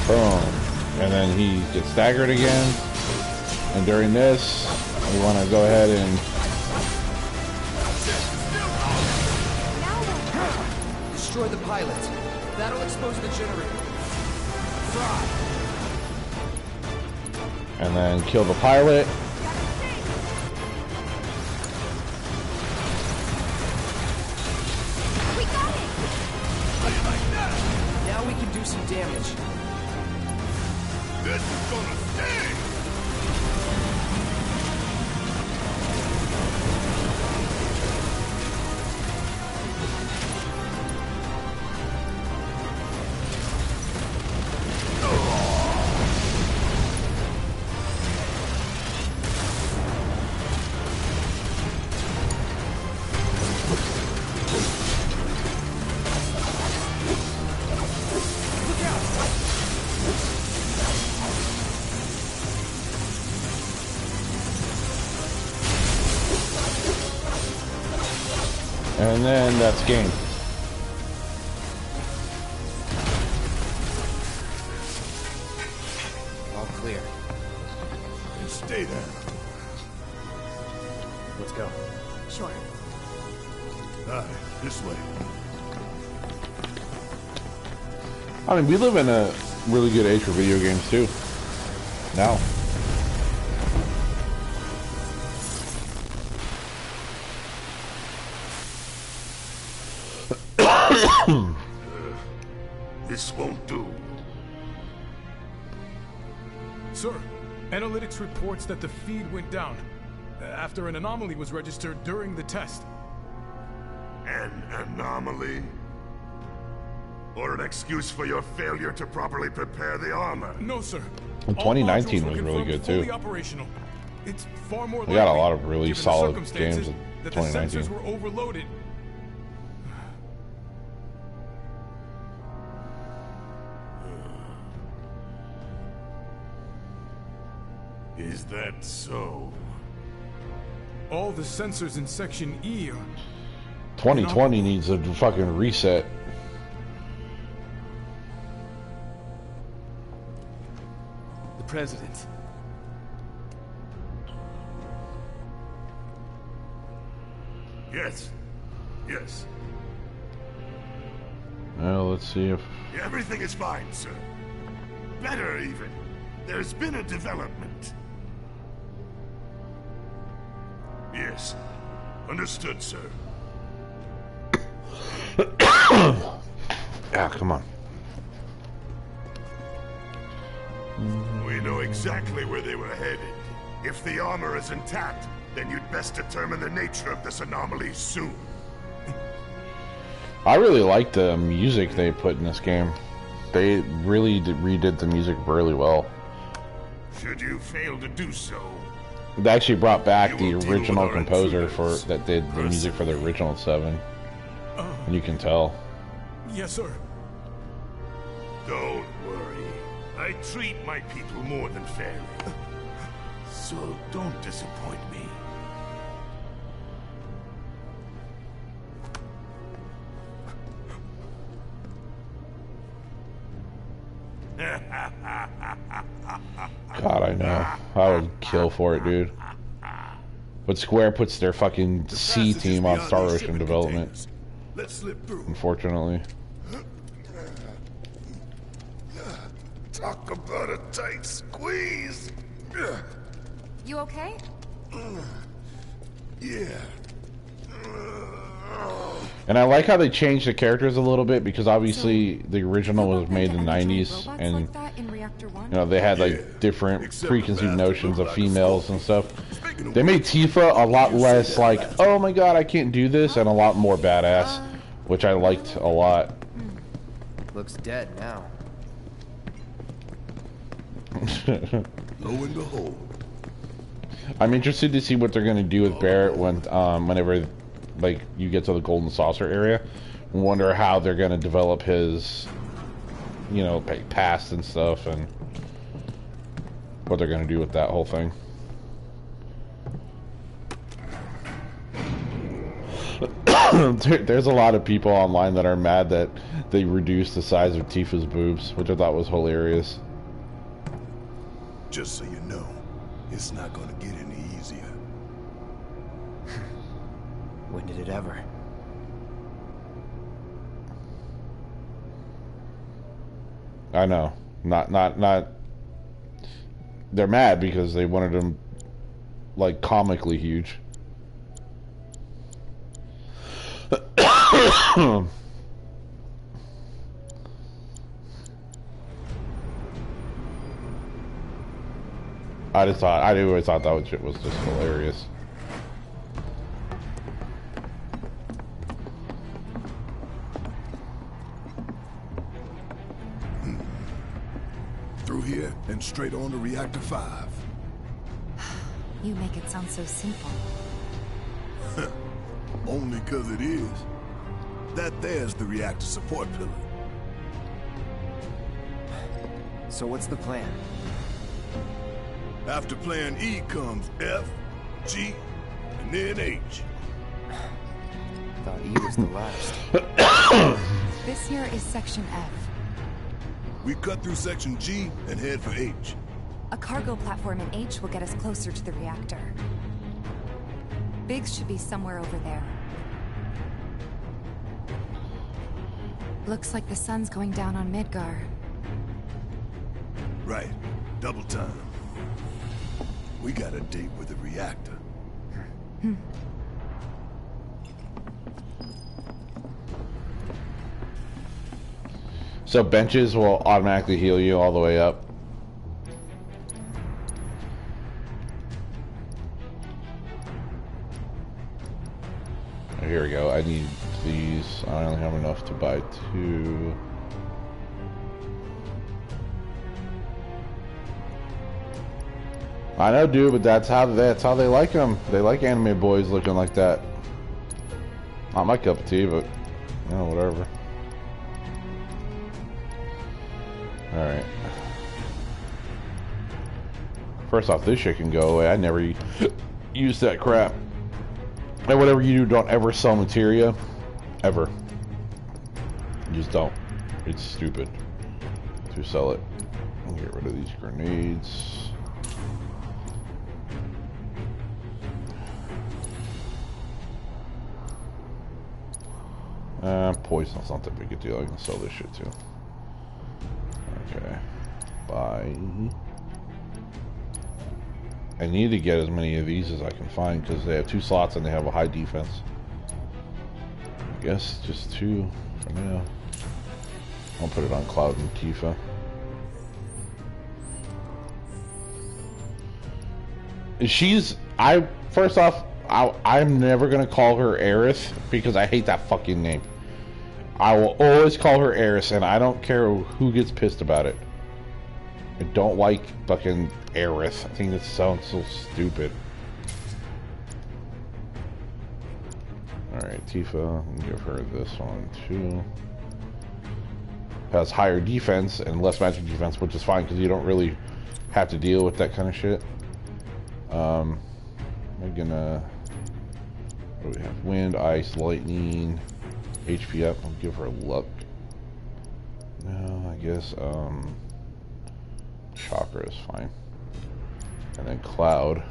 boom. And then he gets staggered again. And during this, we want to go ahead and destroy the pilot. That'll expose the generator. Fry. And then kill the pilot. We got it! Now we can do some damage. This is gonna sting! And then that's game. All clear. And stay there. Let's go. Sure. Aye, this way. I mean, we live in a really good age for video games too. Now. This won't do. Sir, analytics reports that the feed went down after an anomaly was registered during the test. An anomaly? Or an excuse for your failure to properly prepare the armor? No, sir. And All 2019 modules was were really confirmed good too. fully operational. It's far more We got a likely, lot of really given the solid circumstances, games in that the 2019. sensors were overloaded. Is that so? All the sensors in Section E are... 2020 needs a fucking reset. The president. Yes. Yes. Well, let's see if... Everything is fine, sir. Better, even. There's been a development. Yes. Understood, sir. Ah, come on. We know exactly where they were headed. If the armor is intact, then you'd best determine the nature of this anomaly soon. I really like the music they put in this game. They really redid the music really well. Should you fail to do so, They actually brought back You the will deal original with our composer for intruders. that did the music for the original 7. And you can tell. Yes, sir. don't worry. I treat my people more than fairly. So don't disappoint me. God, I know. I would kill for it, dude. But Square puts their fucking C team on Star Ocean development, Let's slip through. unfortunately. Talk about a tight squeeze. You okay? Yeah. And I like how they changed the characters a little bit, because obviously the original was made in the 90s, and you know, they had like different preconceived notions of females and stuff. They made Tifa a lot less like, oh my god, I can't do this, and a lot more badass, which I liked a lot. Looks dead now. Lo and behold. I'm interested to see what they're gonna do with Barrett when, whenever, like, you get to the Golden Saucer area. I wonder how they're gonna develop his, you know, past and stuff, and what they're gonna do with that whole thing. There's a lot of people online that are mad that they reduced the size of Tifa's boobs, which I thought was hilarious. Just so you know, it's not gonna get any easier. When did it ever? I know. Not. They're mad because they wanted him, like, comically huge. I always thought that shit was just hilarious. Through here and straight on to Reactor 5. You make it sound so simple. Only 'cause it is. That there's the reactor support pillar. So what's the plan? After plan E comes F, G, and then H. Thought E was the last. This here is Section F. We cut through Section G and head for H. A cargo platform in H will get us closer to the reactor. Biggs should be somewhere over there. Looks like the sun's going down on Midgar. Right. Double time. We got a date with the reactor. So benches will automatically heal you all the way up. Here we go. I need these. I only have enough to buy 2. I know, dude, but that's how they like them. They like anime boys looking like that. Not my cup of tea, but you know, whatever. All right. First off, this shit can go away. I never use that crap. And whatever you do, don't ever sell materia. Ever. You just don't. It's stupid to sell it. I'll get rid of these grenades. Poison's not that big a deal. I can sell this shit too. Okay. Buy. I need to get as many of these as I can find because they have 2 slots and they have a high defense. I guess just 2 for now. I'll put it on Cloud and Tifa. First off, I'm never gonna call her Aerith because I hate that fucking name. I will always call her Aerith, and I don't care who gets pissed about it. I don't like fucking Aerith. I think that sounds so stupid. Alright, Tifa, I'll give her this one too. Has higher defense and less magic defense, which is fine because you don't really have to deal with that kind of shit. I'm gonna... What do we have? Wind, ice, lightning, HP up. I'll give her luck. No, I guess chakra is fine. And then cloud.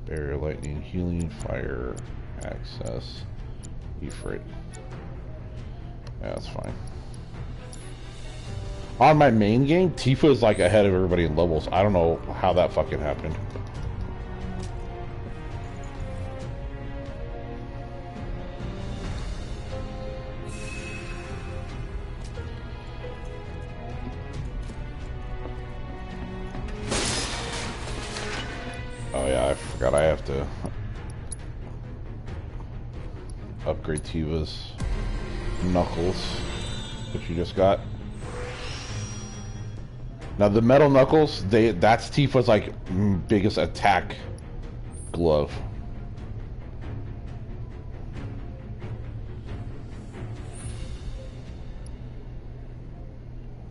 Barrier, lightning, healing, fire, access, Ifrit. Yeah, that's fine. On my main game, Tifa is like ahead of everybody in levels. I don't know how that fucking happened. Oh yeah, I forgot I have to upgrade Tifa's knuckles, which you just got. Now the metal knuckles, that's Tifa's like biggest attack glove.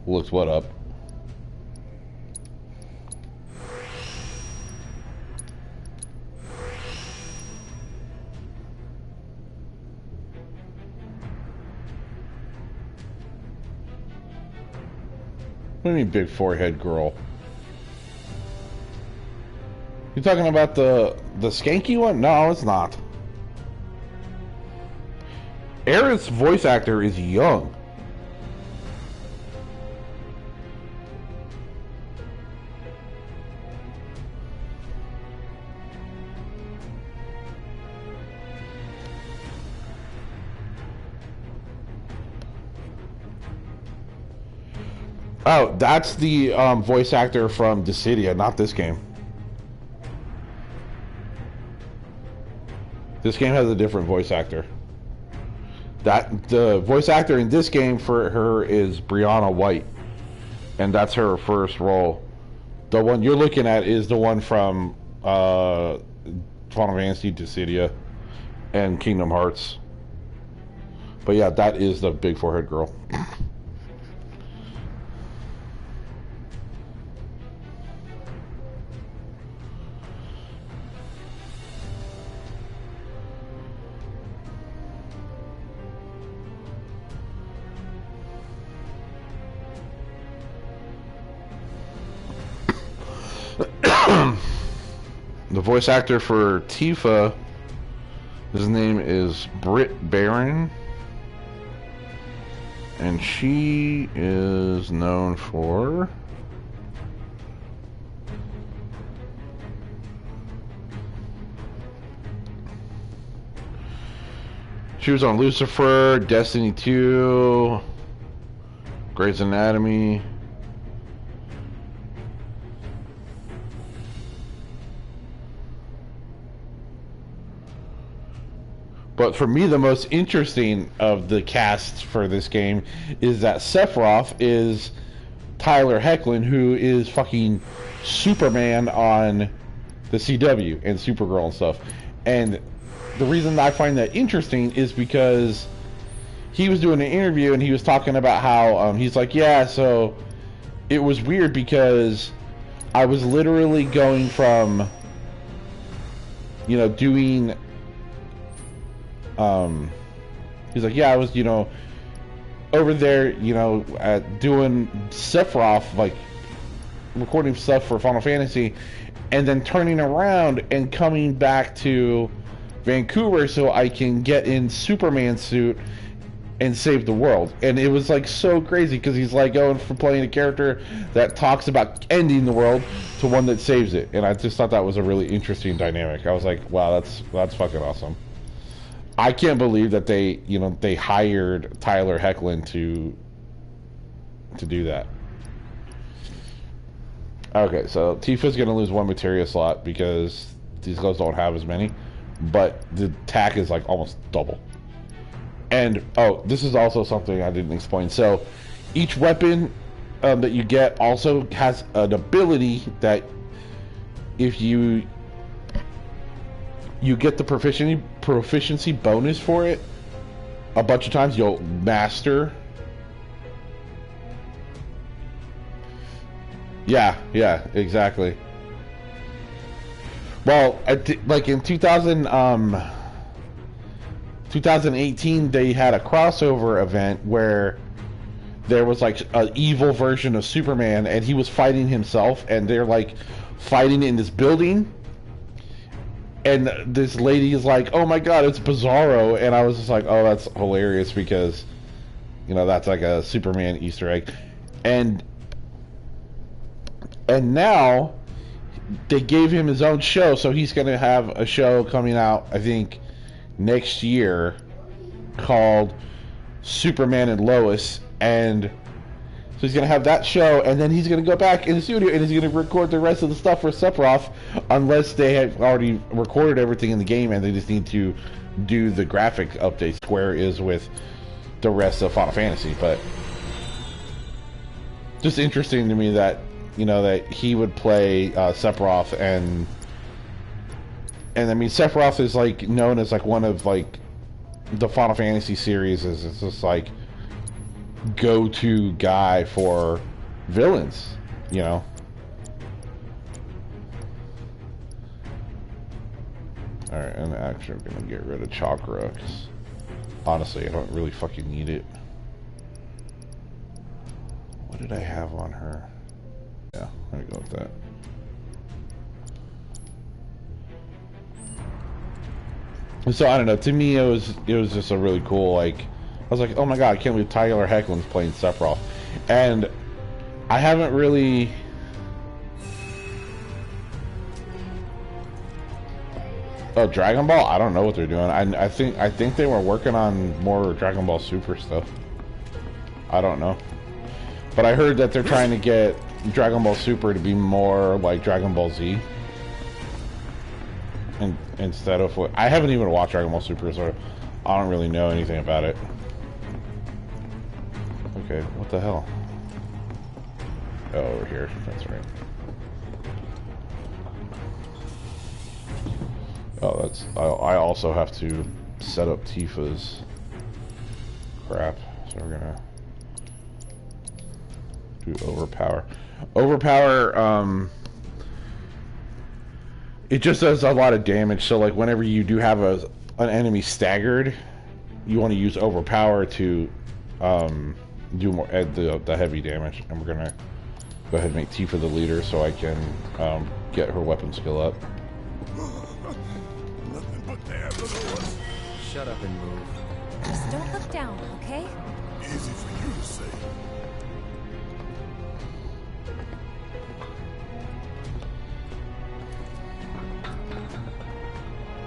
Looks what up? What do you mean, big forehead girl? You talking about the skanky one? No, it's not. Aerith's voice actor is young. Oh, that's the voice actor from Dissidia, not this game. This game has a different voice actor. The voice actor in this game for her is Brianna White, and that's her first role. The one you're looking at is the one from Final Fantasy, Dissidia, and Kingdom Hearts. But yeah, that is the big forehead girl. The voice actor for Tifa, his name is Britt Baron, and she is known for she was on Lucifer, Destiny 2, Grey's Anatomy. But for me, the most interesting of the casts for this game is that Sephiroth is Tyler Hoechlin, who is fucking Superman on the CW and Supergirl and stuff. And the reason I find that interesting is because he was doing an interview and he was talking about how he's like, yeah, so it was weird because I was literally going from, you know, doing... he's like, yeah, I was, you know, over there, you know, doing Sephiroth, like, recording stuff for Final Fantasy, and then turning around and coming back to Vancouver so I can get in Superman suit and save the world. And it was, like, so crazy, because he's, like, going from playing a character that talks about ending the world to one that saves it. And I just thought that was a really interesting dynamic. I was like, wow, that's fucking awesome. I can't believe that they, you know, they hired Tyler Hoechlin to do that. Okay, so Tifa's going to lose one materia slot because these guys don't have as many, but the attack is like almost double. And, oh, this is also something I didn't explain. So, each weapon that you get also has an ability that if you get the proficiency bonus for it a bunch of times, you'll master. Yeah, exactly. Well, like in 2018, they had a crossover event where there was like an evil version of Superman, and he was fighting himself, and they're like fighting in this building. And this lady is like, oh my god, it's Bizarro. And I was just like, oh, that's hilarious because, you know, that's like a Superman Easter egg. and now they gave him his own show, so he's going to have a show coming out, I think, next year called Superman and Lois, and so he's going to have that show, and then he's going to go back in the studio and he's going to record the rest of the stuff for Sephiroth, unless they have already recorded everything in the game and they just need to do the graphic updates. Square is with the rest of Final Fantasy, but just interesting to me that, you know, that he would play Sephiroth, and I mean, Sephiroth is like known as like one of like the Final Fantasy series is it's just like go-to guy for villains, you know. All right, and actually, I'm gonna get rid of Chakra, 'cause honestly, I don't really fucking need it. What did I have on her? Yeah, let me go with that. So I don't know. To me, it was just a really cool, like, I was like, oh my god, I can't believe Tyler Hoechlin's playing Sephiroth, and I haven't really. Oh, Dragon Ball? I don't know what they're doing. I think they were working on more Dragon Ball Super stuff. I don't know, but I heard that they're trying to get Dragon Ball Super to be more like Dragon Ball Z. And instead of what I haven't even watched Dragon Ball Super, so I don't really know anything about it. Okay, what the hell? Oh, over here. That's right. Oh, that's. I also have to set up Tifa's crap, so we're gonna do overpower. Overpower. It just does a lot of damage, so like whenever you do have an enemy staggered, you want to use overpower to do more, add the heavy damage. And we're gonna go ahead and make Tifa the leader so I can get her weapon skill up. Shut up and move. Just don't look down, okay? Easy for you to say.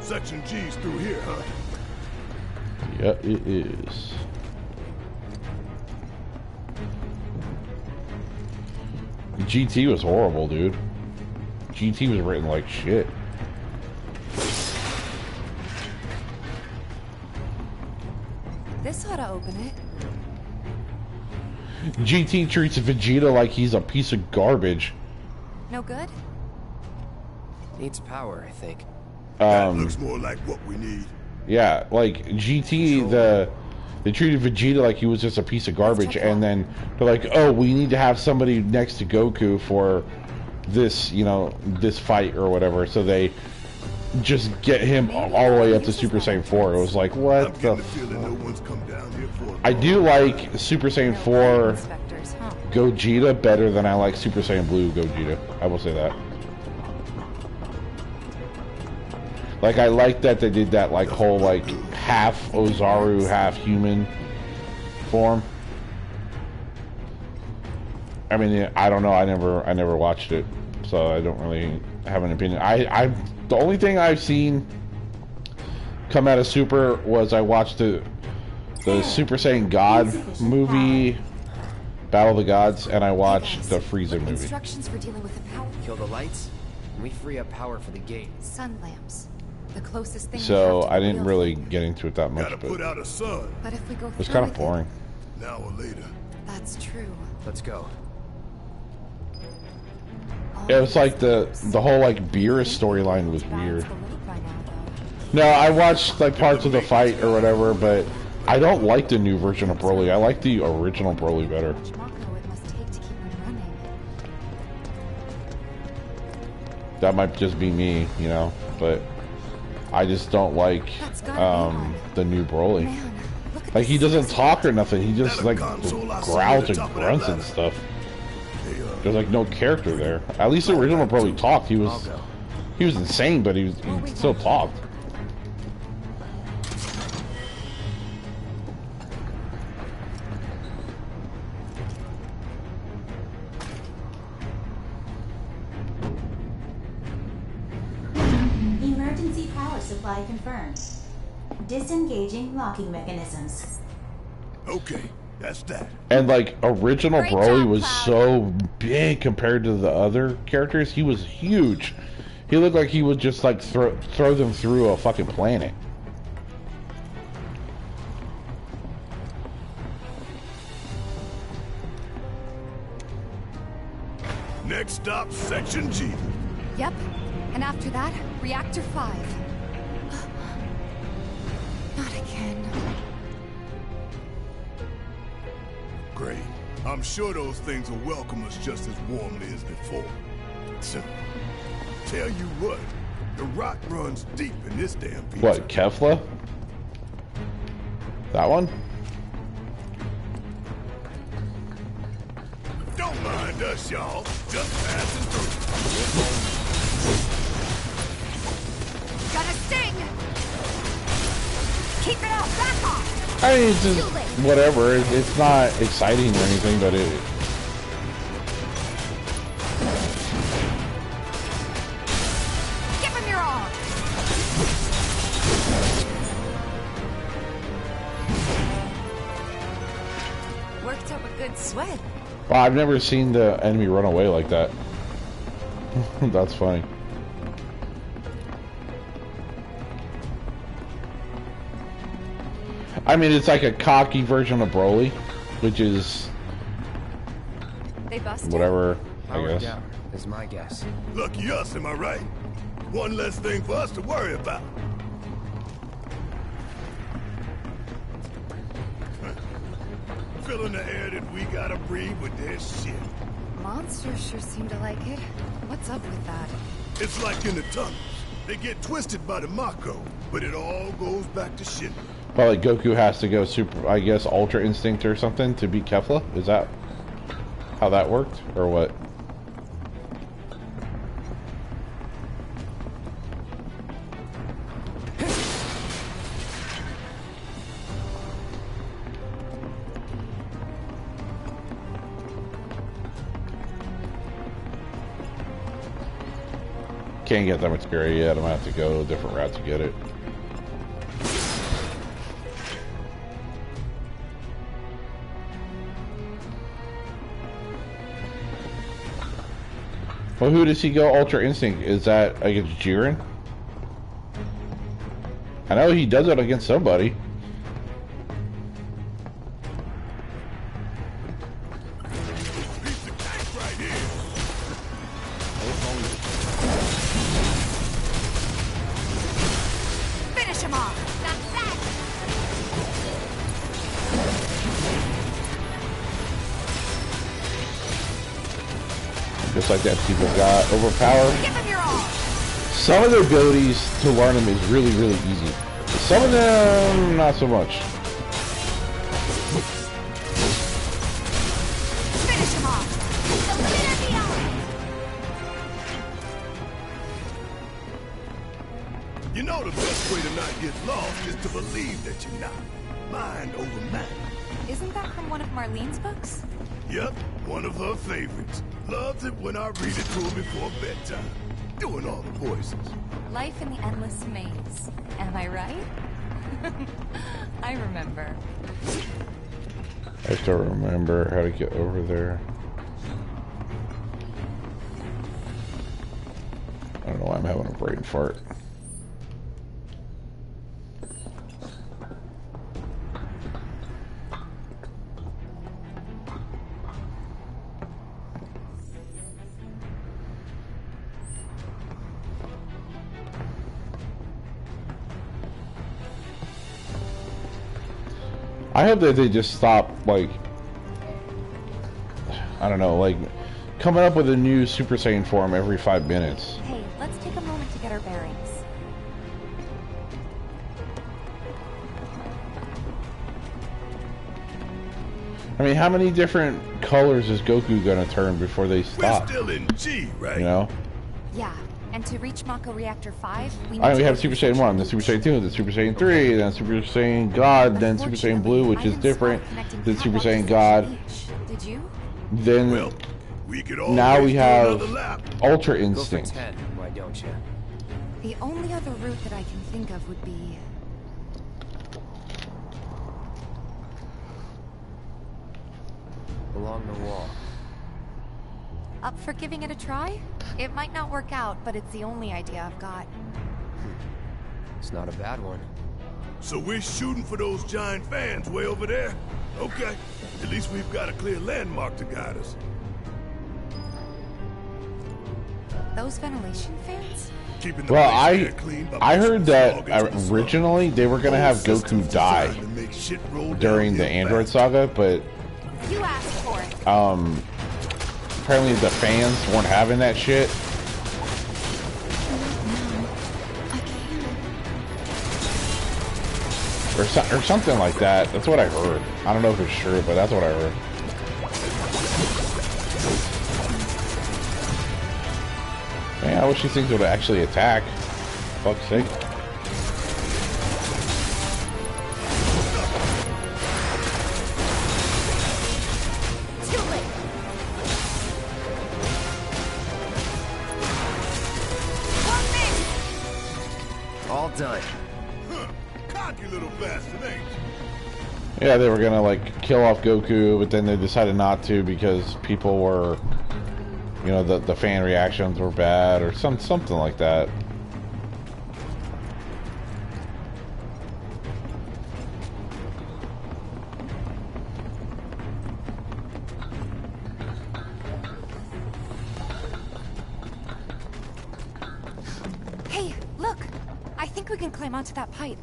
Section G's through here, huh? Yeah, it is. GT was horrible, dude. GT was written like shit. This ought to open it. GT treats Vegeta like he's a piece of garbage. No good? Needs power, I think. That looks more like what we need. Yeah, like GT, they treated Vegeta like he was just a piece of garbage, and then they're like, oh, we need to have somebody next to Goku for this, you know, this fight or whatever, so they just get him all the way up to Super Saiyan 4. It was like, what the I do like Super Saiyan 4 Gogeta better than I like Super Saiyan Blue Gogeta. I will say that. Like, I like that they did that, like, whole, like, half Ozaru, half human form. I mean, I don't know. I never watched it, so I don't really have an opinion. The only thing I've seen come out of Super was I watched the Super Saiyan God movie, Battle of the Gods, and I watched the Frieza movie. Instructions for dealing with the power. Kill the lights, and we free up power for the gate. Sun lamps. The closest thing. So I didn't really get into it that much, but put out a sun. But if we go it was kind of boring. Now or later. That's true. Let's go. Yeah, it was like the whole like Beerus storyline was weird. No, I watched like parts of the fight or whatever, but I don't like the new version of Broly. I like the original Broly better. That might just be me, you know, but I just don't like the new Broly. Like, he doesn't talk or nothing. He just like growls and grunts and stuff. There's like no character there. At least the original Broly talked. He was insane, but he still talked. Emergency power supply confirmed. Disengaging locking mechanisms. Okay, that's that. And like original Great Broly job, was Cloud. so big compared to the other characters. He was huge. He looked like he would just like throw them through a fucking planet. Next stop, Section G. Yep. And after that, Reactor 5. Not again. Great. I'm sure those things will welcome us just as warmly as before. So, tell you what, the rot runs deep in this damn pizza. What, Kefla? That one? Don't mind us, y'all. Just passing through. Got a sting! Keep it up! Back off! I mean, it's just whatever. It's not exciting or anything, but it. Give him your all! Worked up a good sweat. Well, I've never seen the enemy run away like that. That's funny. I mean, it's like a cocky version of Broly, which is They busted. whatever, I Power guess. down is my guess. Lucky us, am I right? One less thing for us to worry about. Filling the air that we gotta breathe with their shit. Monsters sure seem to like it. What's up with that? It's like in the tunnels. They get twisted by the Mako, but it all goes back to shit. Well, like Goku has to go super, I guess, Ultra Instinct or something to beat Kefla? Is that how that worked, or what? Can't get that material yet. I'm gonna have to go a different route to get it. Well, who does he go Ultra Instinct? Is that against Jiren? I know he does it against somebody. Finish him off! That's that! Just like that, people got overpowered. Give him your all! Some of the abilities to learn them is really, really easy. Some of them, not so much. Finish him off! You know the best way to not get lost is to believe that you're not. Mind over matter. Isn't that from one of Marlene's books? Yep, one of her favorites. Loves it when I read it to her before bedtime. Doing all the voices. Life in the Endless Maze. Am I right? I remember. I still remember how to get over there. I don't know why I'm having a brain fart. I hope that they just stop, like, I don't know, like, coming up with a new Super Saiyan form every 5 minutes. Hey, let's take a moment to get our bearings. I mean, how many different colors is Goku gonna turn before they stop? We're still in G, right? You know? Yeah, and to reach Mako Reactor 5, we need I mean, we to have go Super through Saiyan 1, then Super Saiyan 2, then Super Saiyan 3, then Super Saiyan God, then Super Saiyan Blue, which is different than Super Saiyan God. Did you? Then We could now always we do have another lap. Ultra Go for Instinct. 10, why don't you? The only other route that I can think of would be... along the wall. Up for giving it a try? It might not work out, but it's the only idea I've got. It's not a bad one. So we're shooting for those giant fans way over there? Okay. At least we've got a clear landmark to guide us. Those ventilation fans? Well, I heard that originally they were gonna have Goku die during the Android saga, but You asked for it. apparently the fans weren't having that shit. Or something like that. That's what I heard. I don't know if it's true, but that's what I heard. Man, I wish these things would actually attack. Fuck's sake. All done. Cocky little bastard, ain't you? Yeah, they were gonna like kill off Goku, but then they decided not to because people were, you know, the fan reactions were bad or something like that. Hey, look! I think we can climb onto that pipe.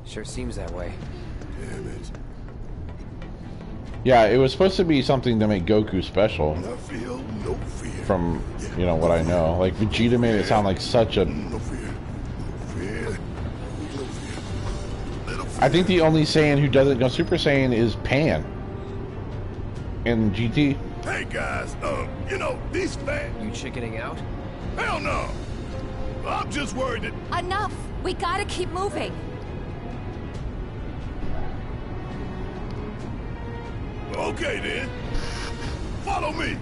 Sure seems that way. Damn it. Yeah, it was supposed to be something to make Goku special. I feel no fear. From, you know, what I know. Like, Vegeta made it sound like such a... No fear. No fear. No fear. Little fear. I think the only Saiyan who doesn't go Super Saiyan is Pan. In GT. Hey guys, you know, these fans... You chickening out? Hell no! I'm just worried that... Enough! We gotta keep moving! Okay then. Follow me.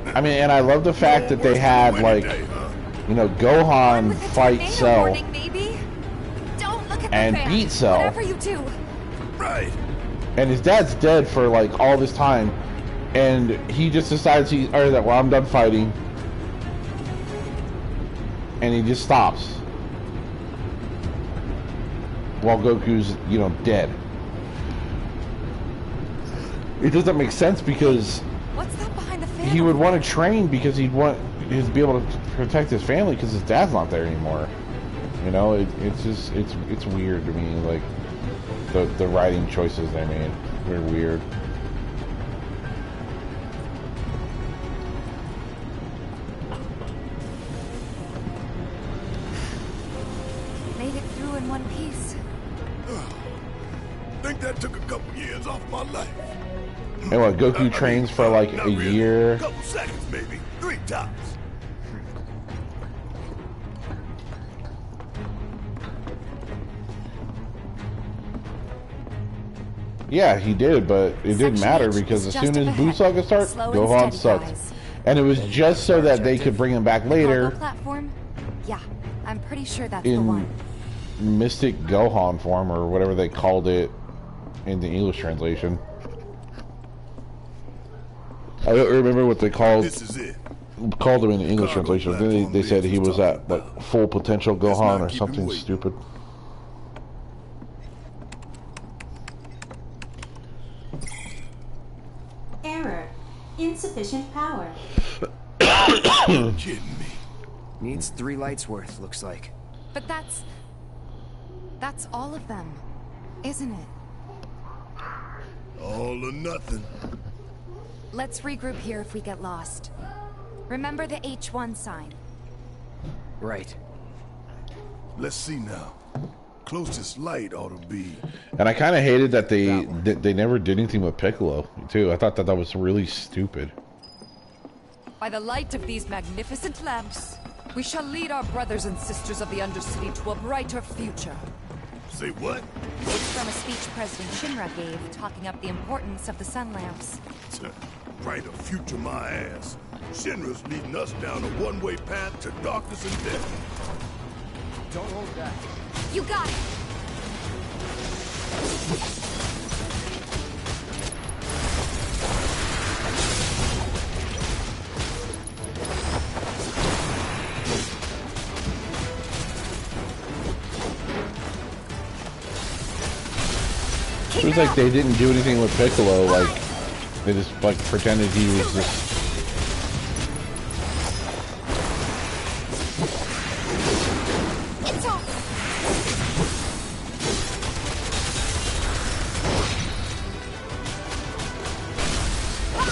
I mean, and I love the fact that they had, like, you know, Gohan fight Cell and beat Cell. Whatever you do. Right. And his dad's dead for, like, all this time. And he just decides well, I'm done fighting. And he just stops. While Goku's, you know, dead. It doesn't make sense because What's that behind the fan? he would want to train because he'd to be able to protect his family because his dad's not there anymore. You know, it's just it's weird to me, like the writing choices they made. They're weird. Made it through in one piece. Think that took a couple years off my life. And what, Goku trains for like a year? A couple seconds, maybe. 3 tops. Yeah, he did, but it didn't matter because as soon as Buu Saga starts, Gohan sucked. And it was just so that they could bring him back later Platform? Yeah, I'm pretty sure that's the in one. Mystic Gohan form or whatever they called it in the English translation. I don't remember what they called him in the English translation. Then they said he was at like full potential Gohan or something stupid. Error. Insufficient power. Kidding me. Needs 3 lights worth, looks like. But that's all of them, isn't it? All or nothing. Let's regroup here if we get lost. Remember the H1 sign. Right. Let's see now. Closest light ought to be. And I kind of hated that they never did anything with Piccolo too. I thought that was really stupid. By the light of these magnificent lamps, we shall lead our brothers and sisters of the Undercity to a brighter future. Say what? It's from a speech President Shinra gave, talking up the importance of the sun lamps. Brighter future, my ass. Shinra's leading us down a one-way path to darkness and death. Don't hold back. You got it! It was like they didn't do anything with Piccolo, like they just like pretended he was just.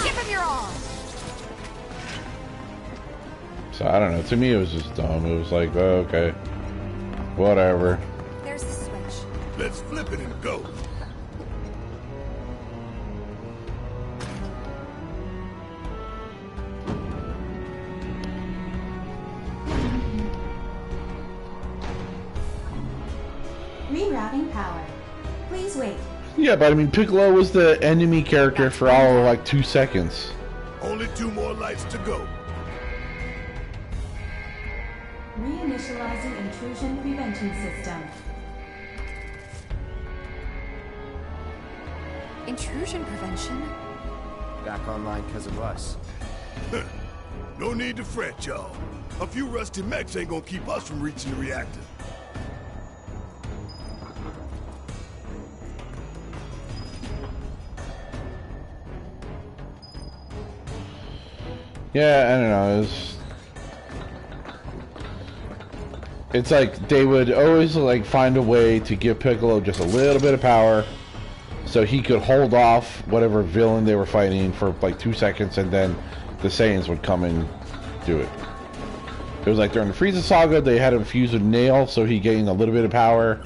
Give him your all! So I don't know. To me, it was just dumb. It was like, oh, okay, whatever. There's the switch. Let's flip it and go. Rerouting power. Please wait. Yeah, but I mean, Piccolo was the enemy character for all of like 2 seconds. Only 2 more lights to go. Reinitializing intrusion prevention system. Intrusion prevention? Back online because of us. No need to fret, y'all. A few rusty mechs ain't gonna keep us from reaching the reactor. Yeah, I don't know. It's like they would always like find a way to give Piccolo just a little bit of power, so he could hold off whatever villain they were fighting for like 2 seconds, and then the Saiyans would come and do it. It was like during the Frieza saga, they had him fused with Nail, so he gained a little bit of power,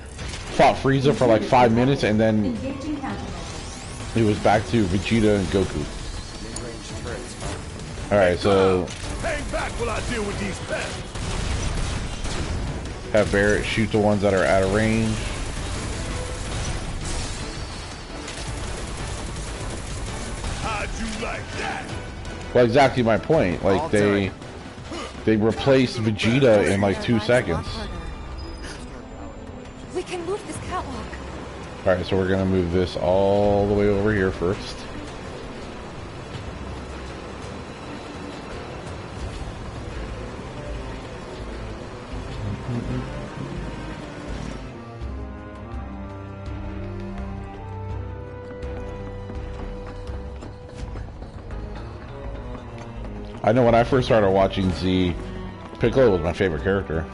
fought Frieza for like 5 minutes, and then it was back to Vegeta and Goku. Alright, so Hang back while I deal with these pests. have Barrett shoot the ones that are out of range. How'd you like that? Well, exactly my point. Like they replaced Vegeta in like 2 seconds. We can move this catwalk. Alright, so we're gonna move this all the way over here first. I know when I first started watching Z, Piccolo was my favorite character.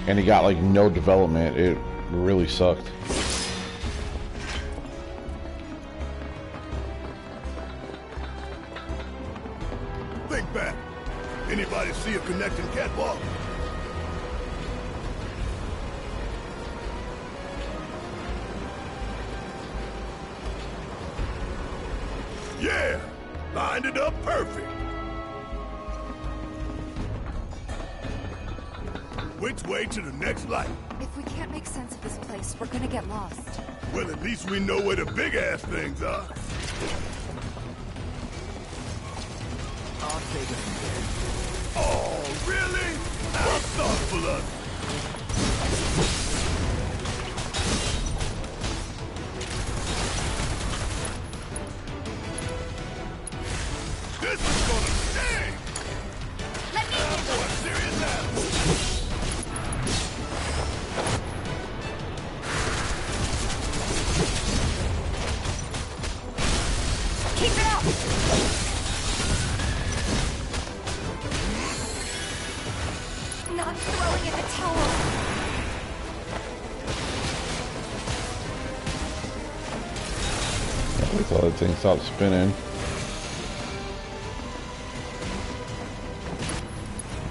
And he got like no development. It really sucked. Think back. Anybody see a connecting catwalk? Yeah! Lined it up perfect. Which way to the next light? If we can't make sense of this place, we're gonna get lost. Well, at least we know where the big-ass things are. I'll take it from there. Oh, really? How thoughtful of you. This is gonna sting! Let me For a serious battle. keep it up! Not throwing in the towel. Wait till that thing stops spinning.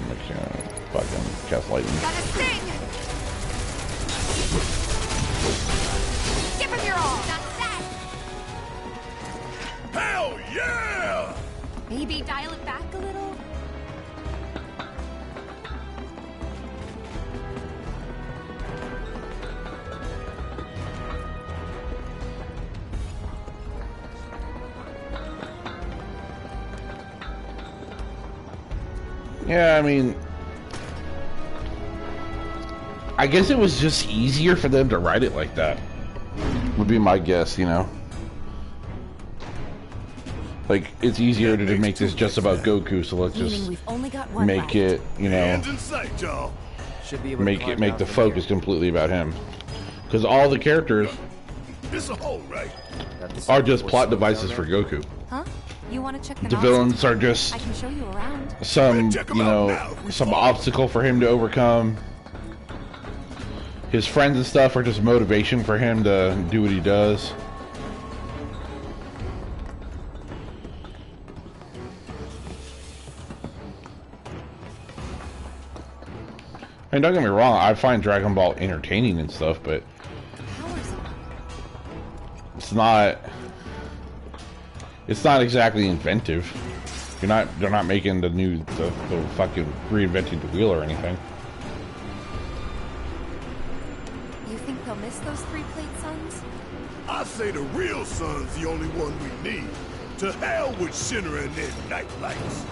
Make sure I fucking cast lightning. Gotta sting! Give him your all! That's that! Hell yeah! Maybe dial it back a little? Yeah, I mean, I guess it was just easier for them to write it like that. Would be my guess, you know. Like, it's easier to make this just about Goku, so let's just make it, you know, make the focus completely about him. Because all the characters are just plot devices for Goku. Huh? You want to check them The out? villains are just I can show you around. some, you know, some obstacle for him to overcome. His friends and stuff are just motivation for him to do what he does. And don't get me wrong, I find Dragon Ball entertaining and stuff, but it's not exactly inventive. They're not making the fucking reinventing the wheel or anything. You think they'll miss those 3-plate suns? I say the real sun's the only one we need. To hell with Shinra and their night lights.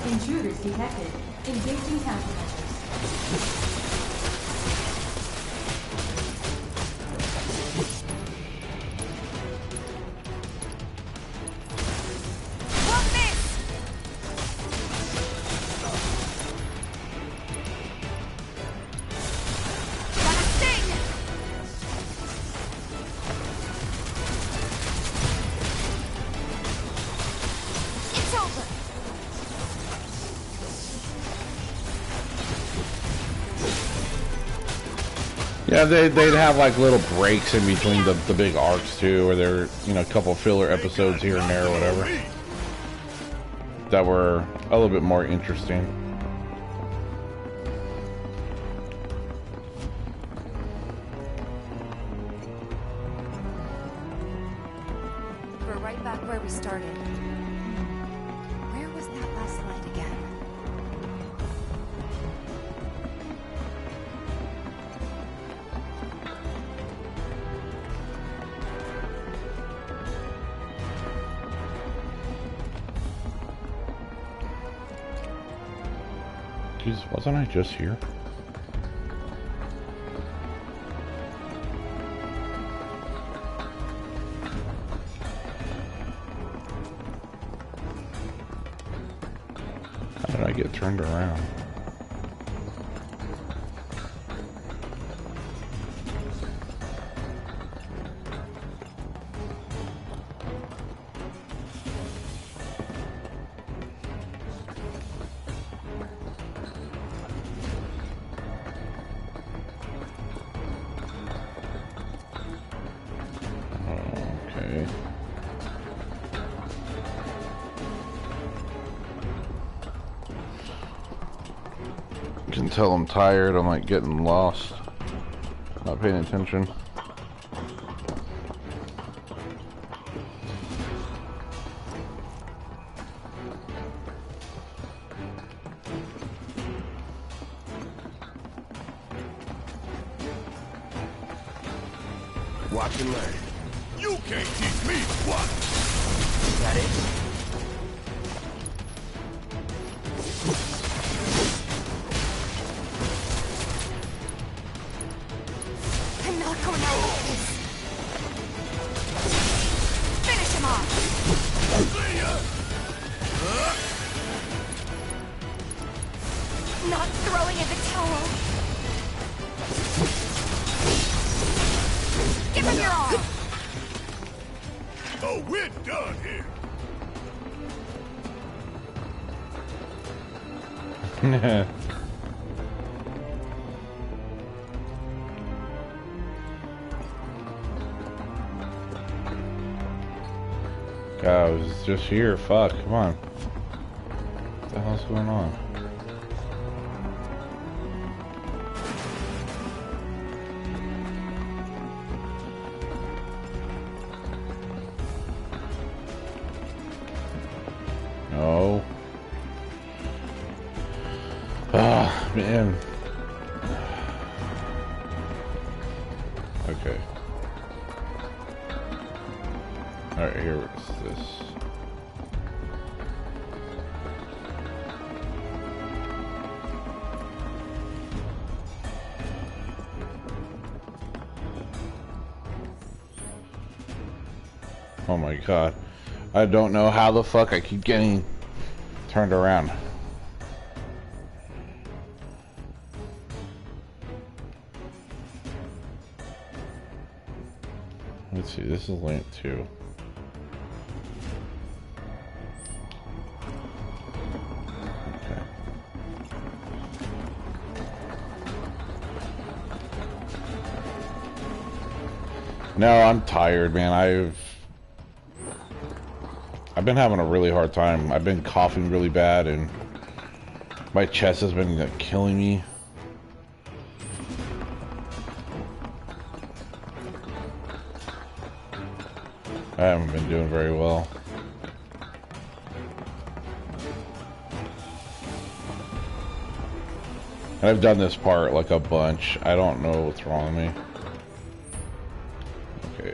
Intruders detected. Engaging countermeasures. Yeah, they'd have like little breaks in between the big arcs too, where there, you know, a couple filler episodes here and there or whatever that were a little bit more interesting. We're right back where we started. Where was that last light again? Jeez, wasn't I just here? How did I get turned around? Okay. You can tell I'm tired. I'm like getting lost, not paying attention. Watch and learn. You can't teach me what. Is that it? I'm not going out like this. Finish him off. See ya. Not throwing in the towel. Give him your arm. Oh, we're done here. God, I was just here. Fuck, come on. What the hell's going on? No. Ah, man. Okay. Alright, here is this. Oh my god. I don't know how the fuck I keep getting turned around. Let's see, this is link 2. Okay. No, I'm tired, man. I've been having a really hard time. I've been coughing really bad and my chest has been like, killing me. I haven't been doing very well. And I've done this part like a bunch. I don't know what's wrong with me. Okay.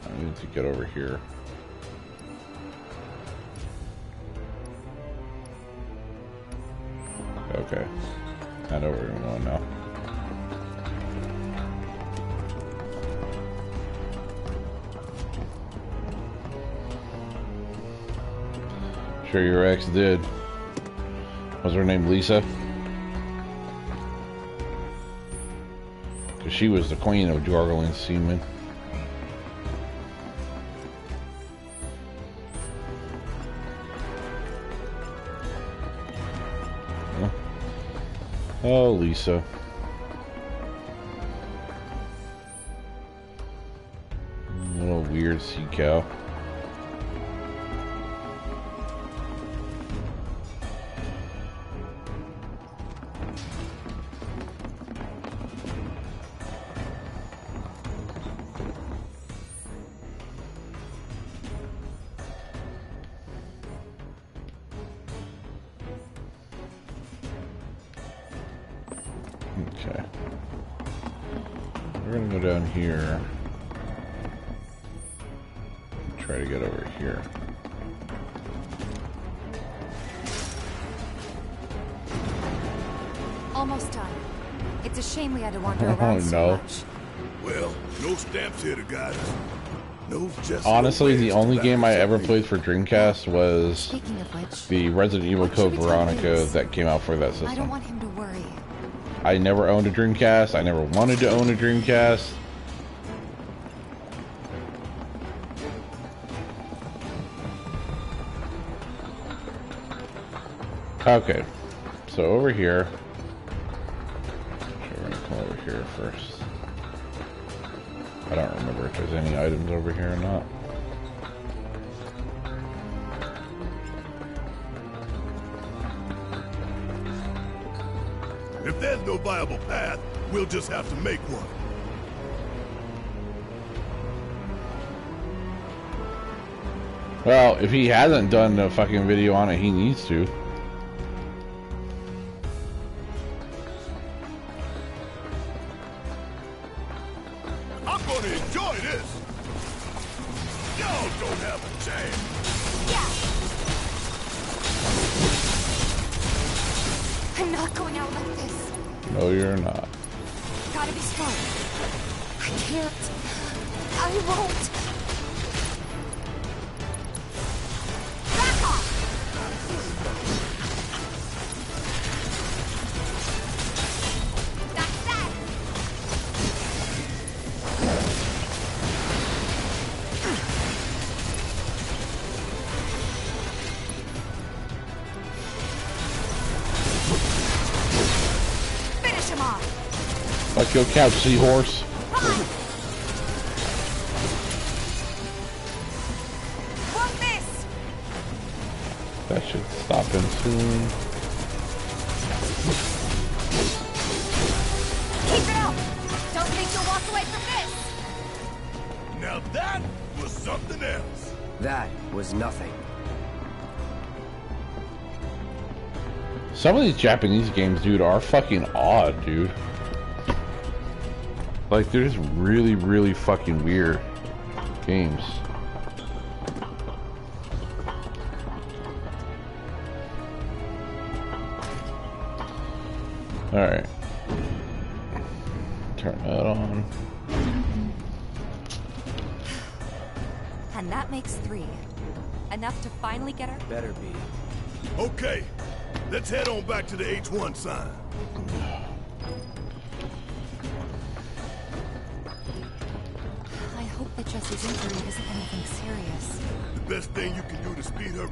I need to get over here. Okay. I know where we're going now. Sure your ex did. Was her name Lisa? Because she was the queen of gargling semen. Oh, Lisa. Little weird sea cow. Okay. We're gonna go down here. Try to get over here. Almost done. It's a shame we had to wander around so much. Well, no stamps here to guide us. No just. Honestly, the only game I ever played for Dreamcast was the Resident Evil Code Veronica that came out for that system. I don't want him to worry. I never owned a Dreamcast. I never wanted to own a Dreamcast. Okay, so over here. We're gonna come over here first. I don't remember if there's any items over here or not. If there's no viable path, we'll just have to make one. Well, if he hasn't done a fucking video on it, he needs to. I'm gonna enjoy this. Y'all don't have a chance. I'm not going out like this. No, you're not. Gotta be strong. I can't. I won't. Back off! That's that! Finish him off! Like your couch, seahorse. That should stop him soon. Keep it up! Don't think you'll walk away from this! Now that was something else. That was nothing. Some of these Japanese games, dude, are fucking odd, dude. Like, they're just really, really fucking weird games. Alright. Turn that on. And that makes 3. Enough to finally get her? Better be. Okay, let's head on back to the H1 sign. I hope that Jessie's injury isn't anything serious. The best thing you can do to speed her...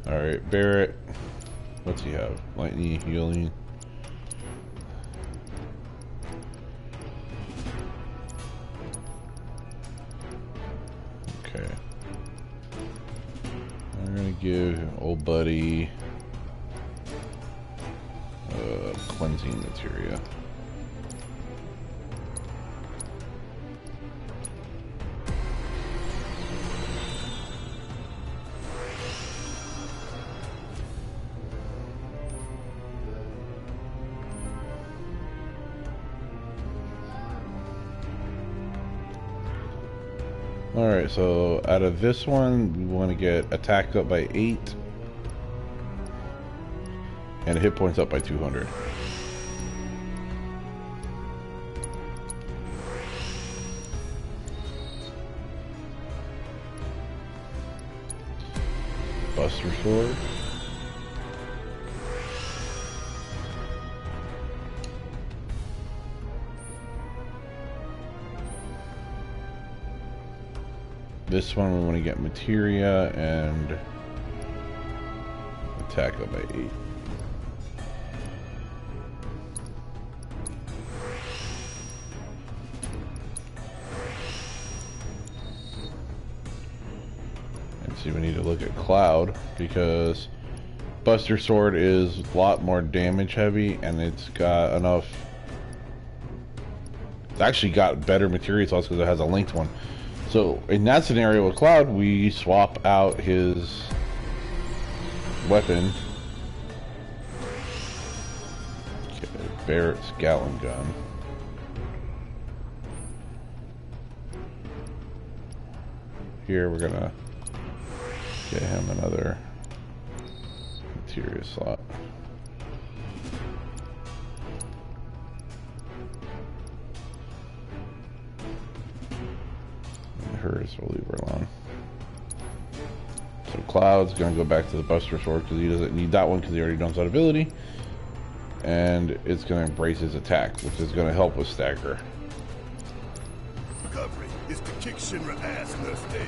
Alright, Barrett. What's he have? Lightning, healing. Okay. I'm gonna give old buddy cleansing materia. Alright, so out of this one, we want to get attack up by 8 and hit points up by 200. Buster Sword. This one we want to get materia and attack up by 8. And see, we need to look at Cloud because Buster Sword is a lot more damage heavy and it's got enough. It's actually got better materia slots because it has a linked one. So in that scenario with Cloud, we swap out his weapon. Okay, Barrett's Gallon Gun. Here we're gonna get him another materia slot. Hers, we'll leave her alone. So Cloud's gonna go back to the Buster Sword because he doesn't need that one because he already knows that ability, and it's gonna embrace his attack, which is gonna help with stagger. Recovery is to kick Shinra ass in her stead.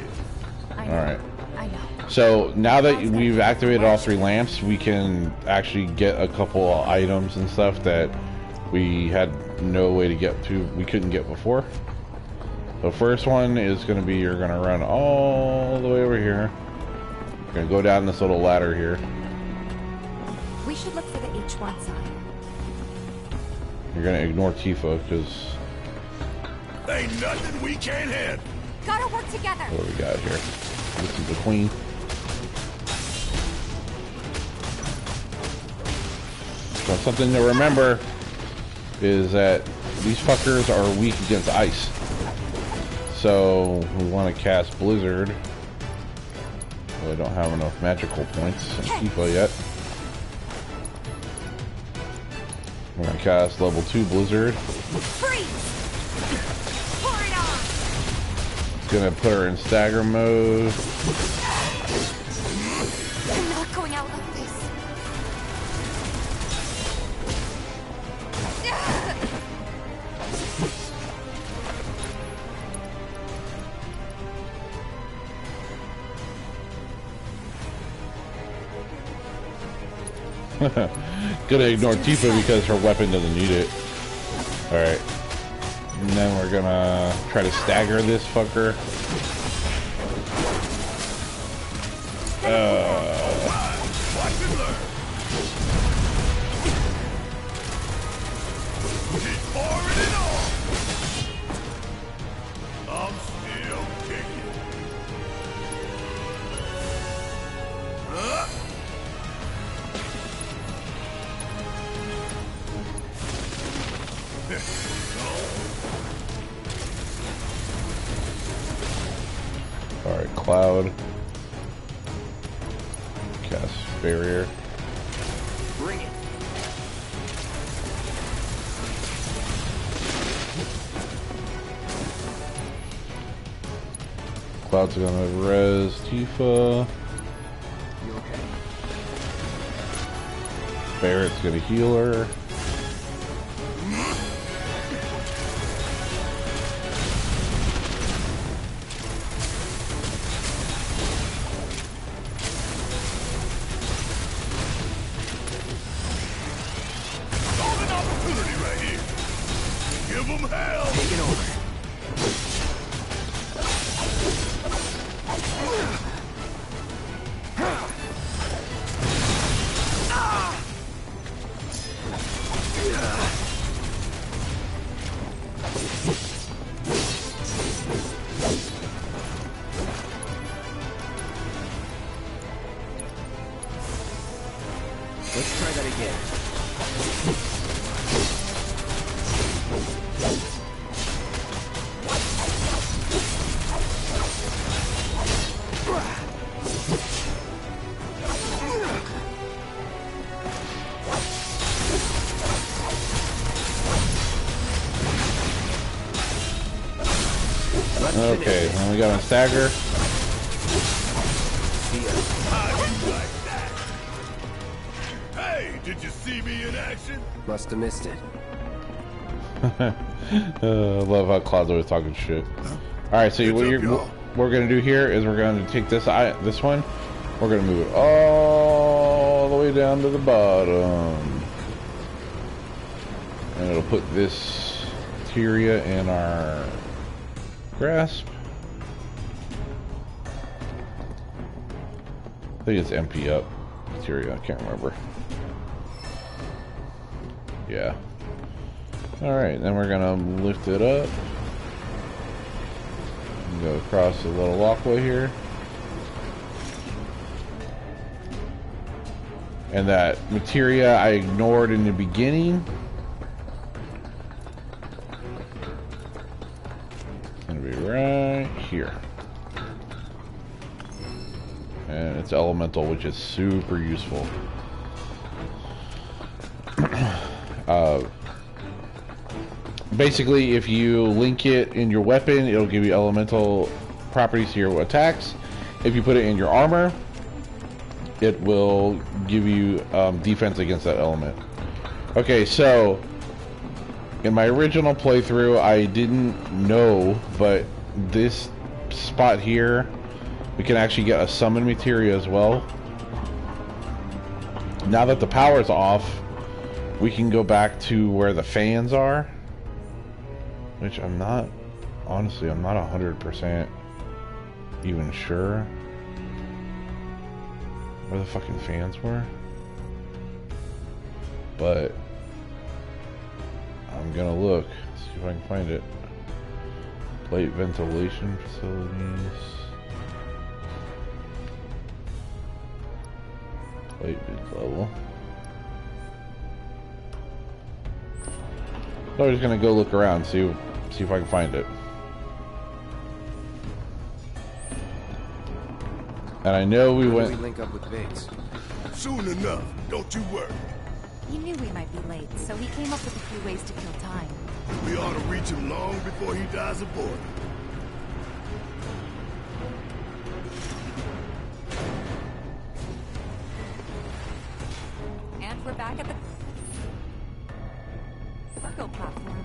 I know. All right. I know. So now that we've activated all 3 lamps, we can actually get a couple of items and stuff that we had no way to get to. We couldn't get before. The first one is going to be you're going to run all the way over here. You're going to go down this little ladder here. We should look for the H1 sign. You're going to ignore Tifa because... Ain't nothing we can't handle. Gotta work together. What do we got here? This is the Queen. So something to remember is that these fuckers are weak against ice. So we want to cast Blizzard. Well, I don't have enough magical points on Tifa yet. We're going to cast level 2 Blizzard. Freeze! Pour it on! It's going to put her in stagger mode. I'm not going out like this. Gonna ignore Tifa because her weapon doesn't need it. Alright. And then we're gonna try to stagger this fucker. Alright, Cloud. barrier. Bring it. Cloud's gonna res Tifa. You okay? Barrett's gonna heal her. Golden opportunity right here. Give them hell. Take it over. Let's try that again. Okay, and we got a stagger. Hey, did you see me in action? Must have missed it. I love how Cloud's always talking shit. Alright, so what we're gonna do here is we're gonna take this one, we're gonna move it all the way down to the bottom. And it'll put this materia in our grasp. I think it's MP up materia, I can't remember. Yeah. Alright, then we're gonna lift it up. And go across the little walkway here. And that materia I ignored in the beginning. It's gonna be right here. And it's elemental, which is super useful. Basically, if you link it in your weapon, it'll give you elemental properties to your attacks. If you put it in your armor, it will give you defense against that element. Okay, so in my original playthrough, I didn't know, but this spot here, we can actually get a summon materia as well. Now that the power's off, we can go back to where the fans are. Which I'm not, honestly, I'm not 100% even sure where the fucking fans were. But I'm gonna look, see if I can find it. Plate ventilation facilities. Plate mid-level. So I'm just gonna go look around, see if I can find it. And I know we went. We link up with Bates. Soon enough, don't you worry. He knew we might be late, so he came up with a few ways to kill time. We ought to reach him long before he dies aboard. And we're back at the cargo platform.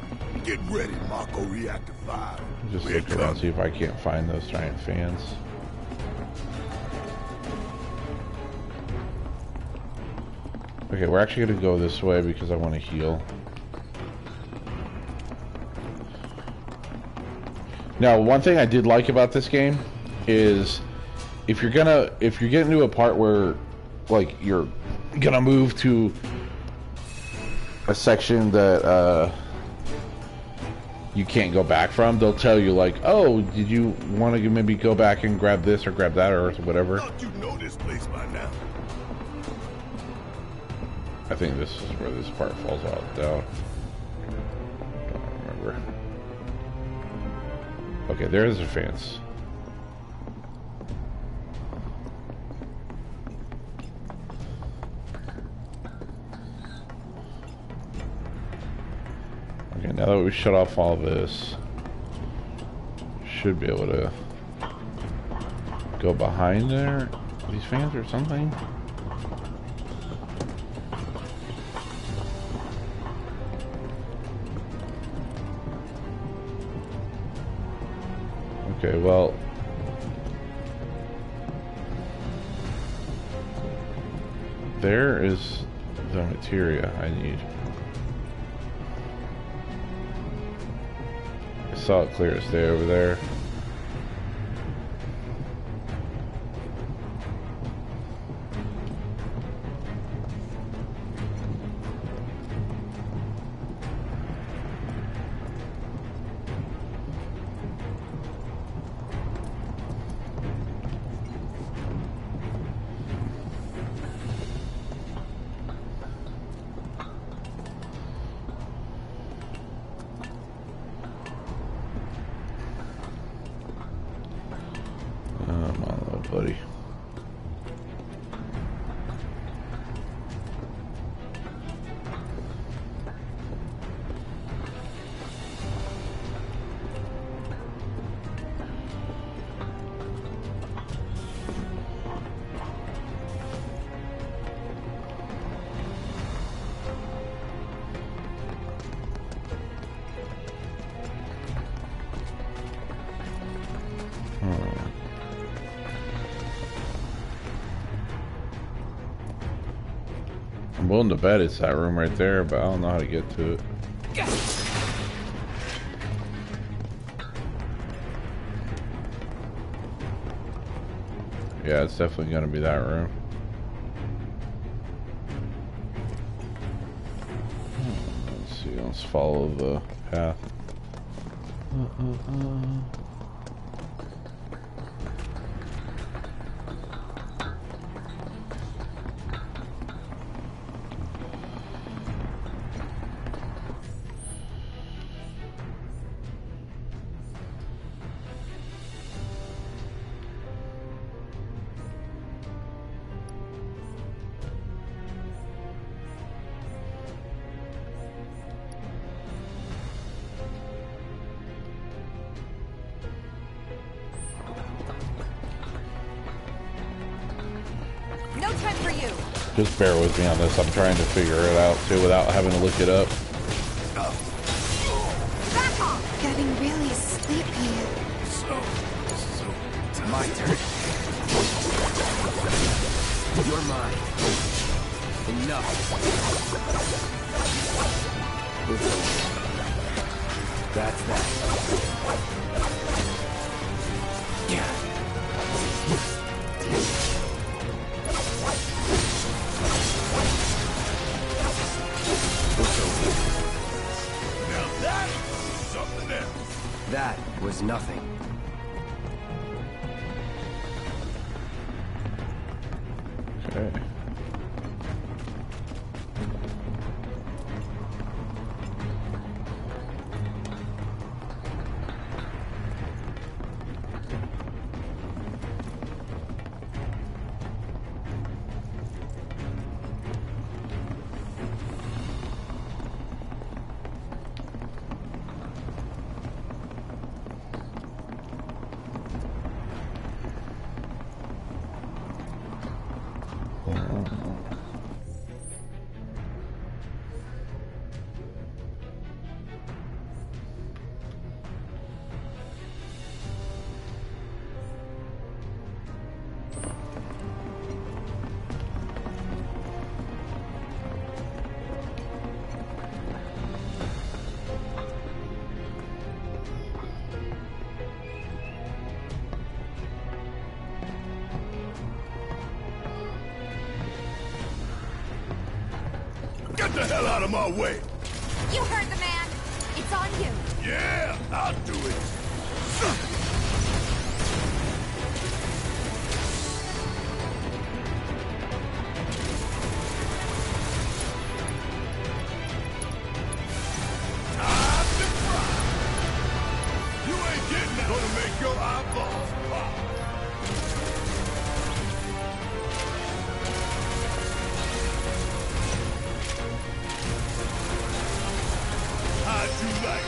Get ready, Mako Reactor 5. Just look around, see if I can't find those giant fans. Okay, we're actually gonna go this way because I want to heal. Now, one thing I did like about this game is if you're getting to a part where like you're gonna move to a section that you can't go back from, they'll tell you like, oh, did you want to maybe go back and grab this or grab that or whatever. Thought you know this place by now. I think this is where this part falls out down. Don't remember. Okay, there's a fence. now that we shut off all this, should be able to go behind there, these fans or something. Okay, well, there is the materia I need. I saw it clear as day over there. Buddy. I'm willing to bet it's that room right there, but I don't know how to get to it. Yeah, it's definitely gonna be that room. Let's see, let's follow the path. Just bear with me on this. I'm trying to figure it out too without having to look it up. Back off! Getting really sleepy. It's my turn. You're mine. Enough. That's that. Yeah. That was nothing. Okay. Get the hell out of my way! You heard the man. It's on you. Yeah, I'll do it. Time to fry. You ain't getting that. Gonna make your eyeballs pop. How'd you like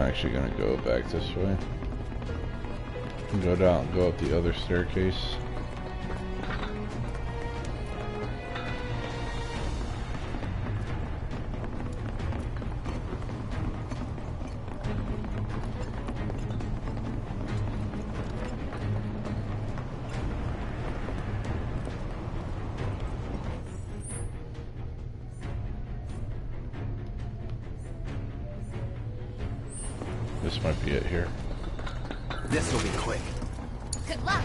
actually gonna go back this way. Go down, go up the other staircase. This might be it here. This will be quick. Good luck.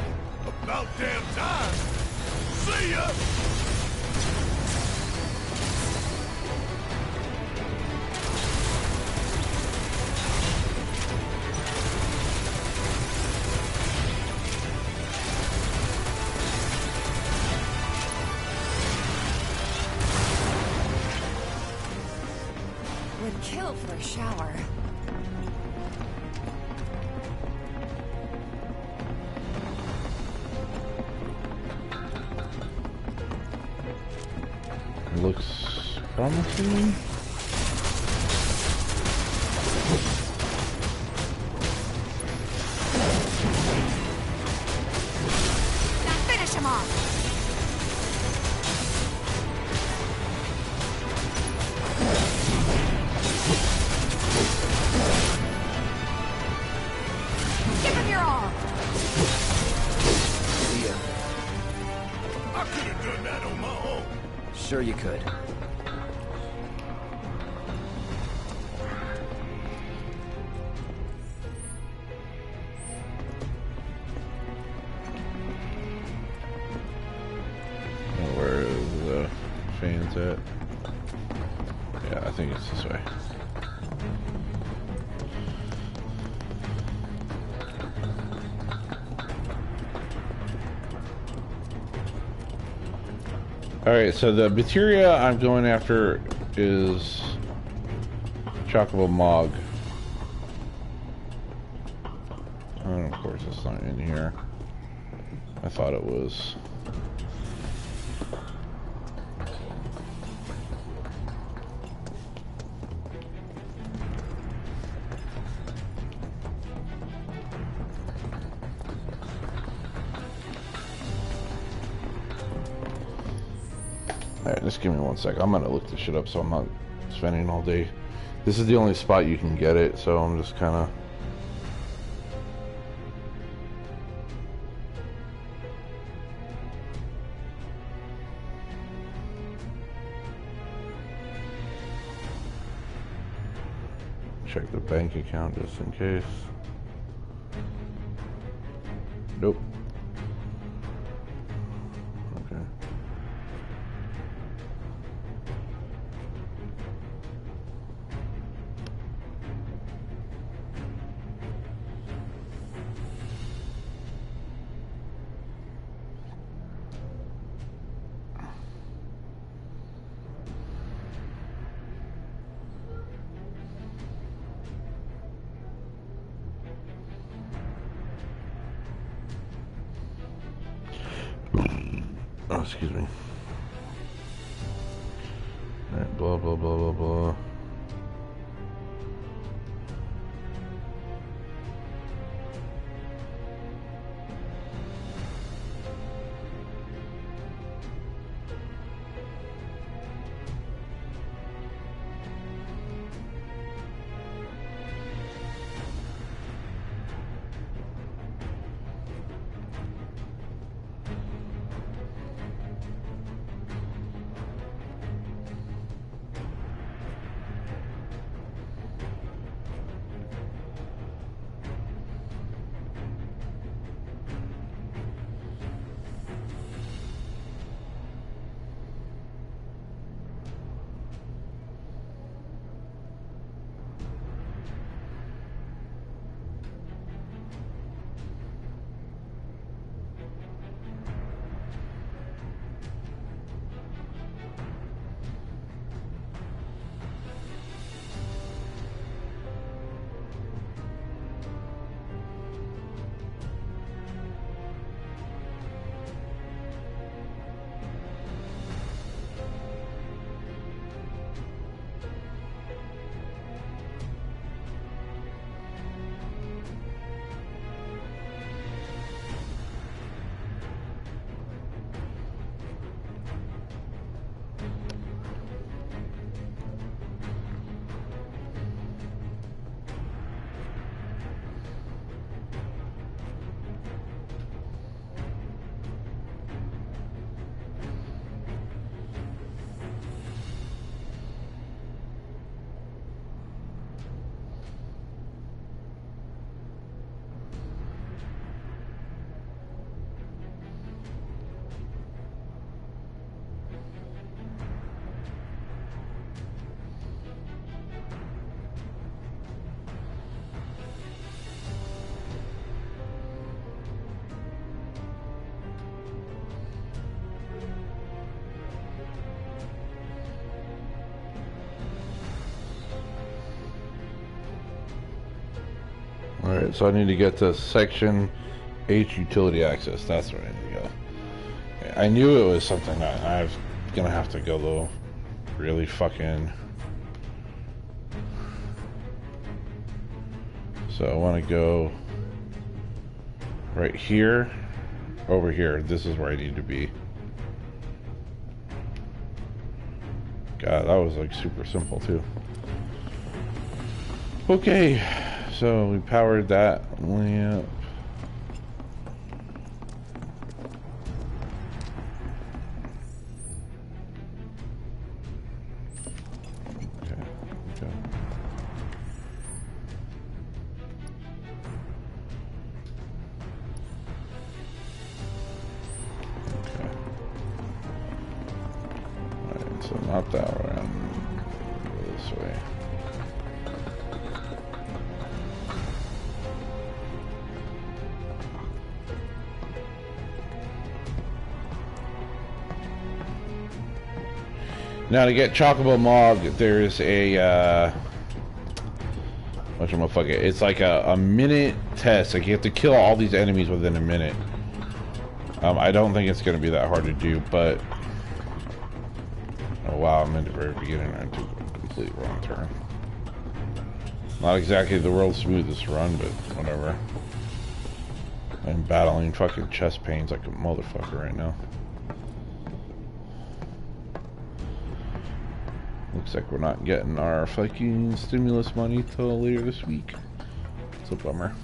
About damn time! See ya! Would kill for a shower. Looks promising. Now finish him off. Give him your all. See ya. I could have done that on my own. Sure you could. Where is the fans at? Yeah, I think it's this way. Alright, so the materia I'm going after is Chocobo Mog. And of course it's not in here. I thought it was. Alright, just give me 1 sec. I'm gonna look this shit up so I'm not spending all day. This is the only spot you can get it, so I'm just kinda... check the bank account just in case. Nope. Okay. Oh, excuse me. Alright, blah, blah, blah, blah, blah. Alright, so I need to get to section H utility access. That's where I need to go. I knew it was something that I'm gonna have to go though. Really fucking. So I want to go right here, over here. This is where I need to be. God, that was like super simple too. Okay, so we powered that lamp. So not that way, I'm gonna go this way. Now to get Chocobo Mog, there's a whatchamaffuck, it's like a minute test. Like you have to kill all these enemies within a minute. I don't think it's gonna be that hard to do, but oh wow, I'm in the very beginning. I took a complete wrong turn. Not exactly the world's smoothest run, but whatever. I'm battling fucking chest pains like a motherfucker right now. Looks like we're not getting our fucking stimulus money till later this week. It's a bummer.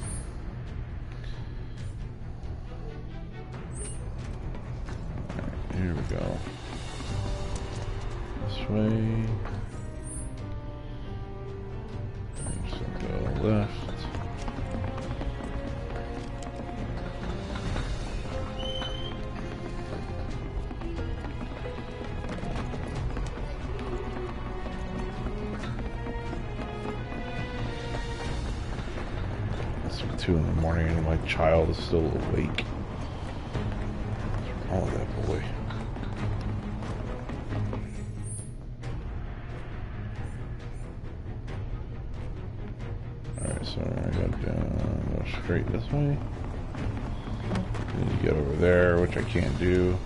Alright, here we go. This way. Just go left. It's 2 in the morning and my child is still awake. What's wrong with that boy? So I go straight this way. Need to get over there, which I can't do.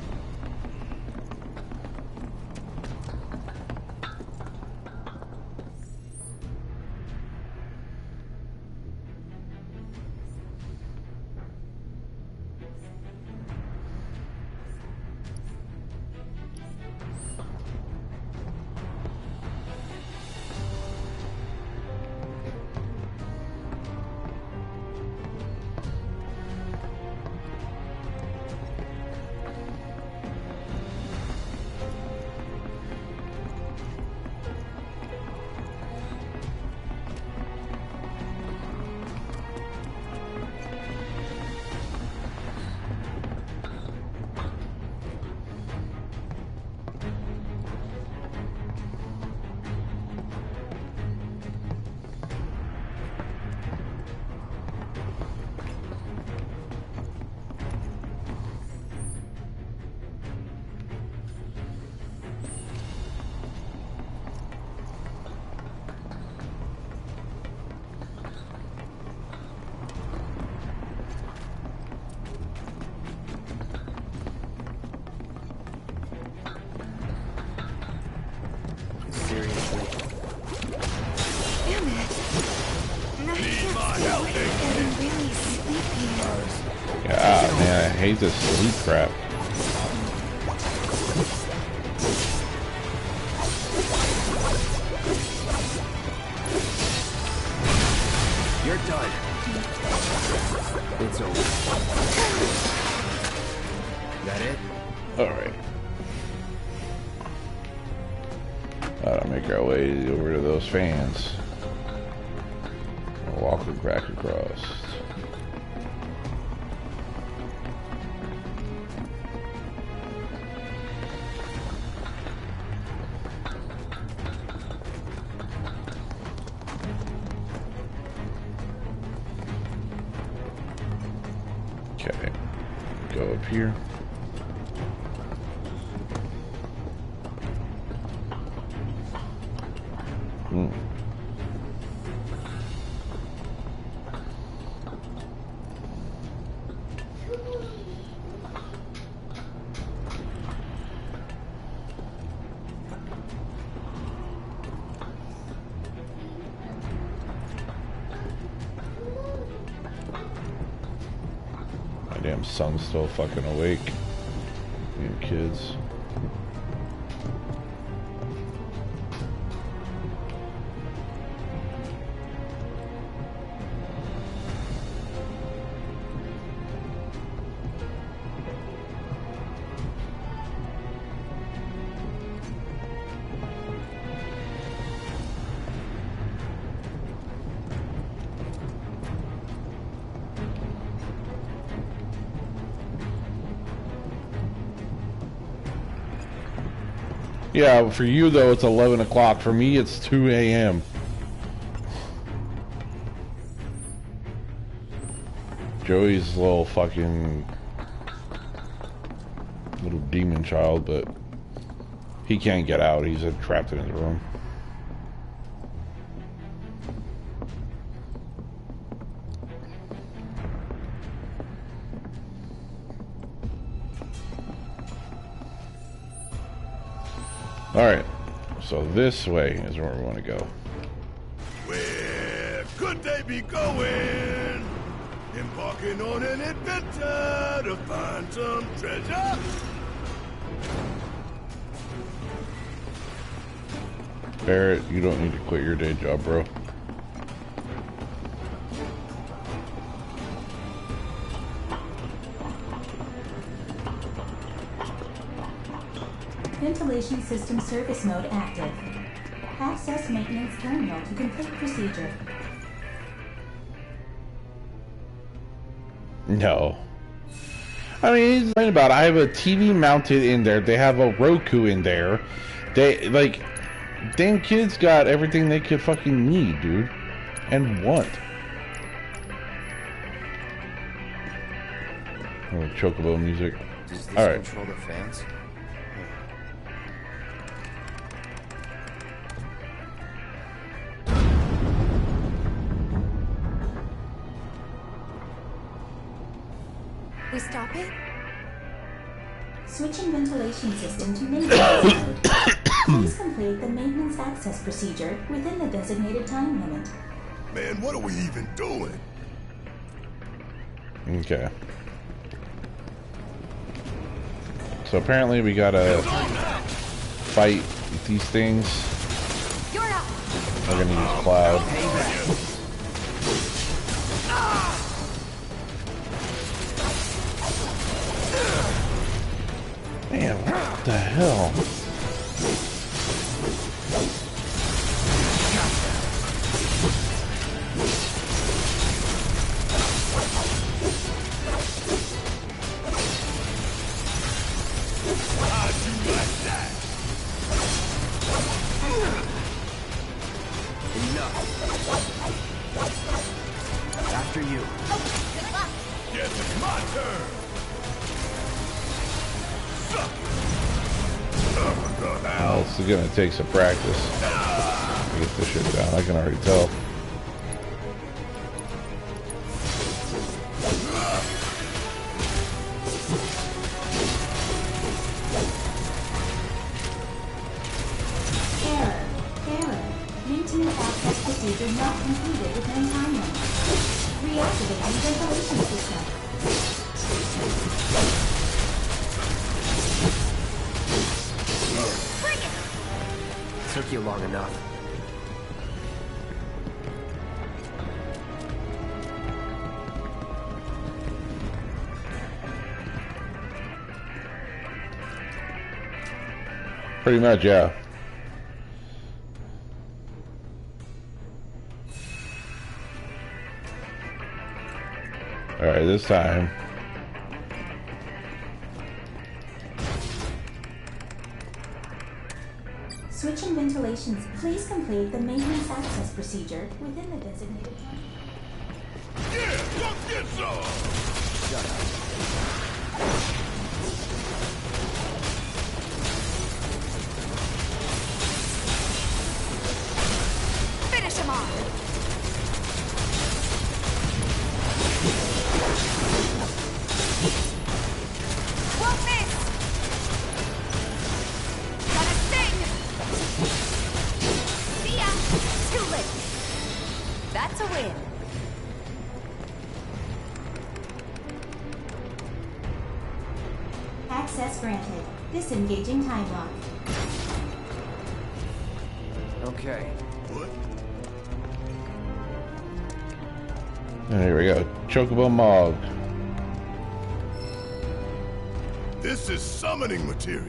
God, man, I hate this sleep crap. You're done. It's over. That it? Alright. Gotta make our way over to those fans. Walk and crack across. Okay, go up here. My damn son's still fucking awake. You kids. Yeah, for you though it's 11 o'clock. For me it's 2 a.m. Joey's a little fucking little demon child, but he can't get out. He's trapped in his room. Alright, so this way is where we want to go. Where could they be going? Embarking on an adventure to find some treasure? Barrett, you don't need to quit your day job, bro. Ventilation system service mode active. Access maintenance terminal to complete procedure. No. I mean, he's right about it. I have a TV mounted in there. They have a Roku in there. They, like, damn kids got everything they could fucking need, dude. And want. Oh, chocobo music. Does this Alright. control the fans? We stop it? Switching ventilation system to maintenance mode. Please complete the maintenance access procedure within the designated time limit. Man, what are we even doing? Okay. So apparently we gotta fight these things. You're up. We're gonna use Cloud. Man, what the hell? After you. Yes, it's my turn. Well, this is gonna take some practice to get this shit down. I can already tell. Error. Maintenance access procedure not completed within time limit. Reactivating ventilation system. Took you long enough. Pretty much, yeah. Alright, this time. Switching ventilations. Please complete the maintenance access procedure within the designated time. Yeah, come get some! Shut up. Finish him off. Won't miss. Gotta sting. See ya. Too late. That's a win. Access granted. Disengaging time lock. Okay. What? There we go. Chocobo Mog. This is summoning material.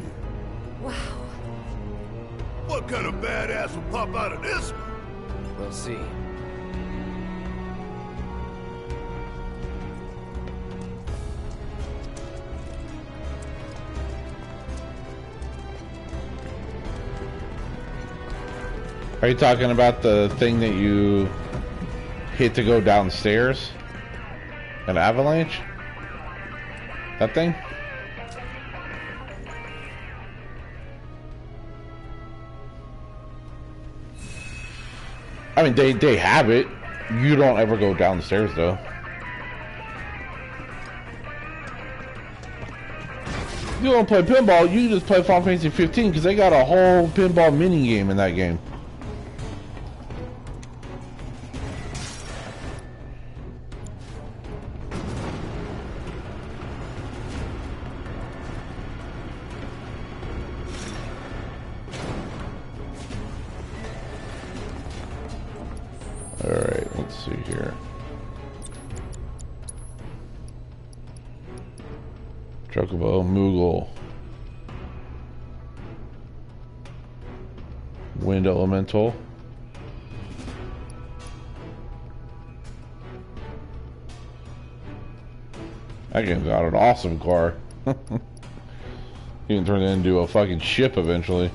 Wow. What kind of badass will pop out of this one? We'll see. Are you talking about the thing that you hit to go downstairs? An avalanche? That thing? I mean, they have it. You don't ever go downstairs, though. You don't play pinball, you just play Final Fantasy 15 because they got a whole pinball mini game in that game. Alright, let's see here. Chocobo, Moogle. Wind Elemental. That game's got an awesome car. You can turn it into a fucking ship eventually.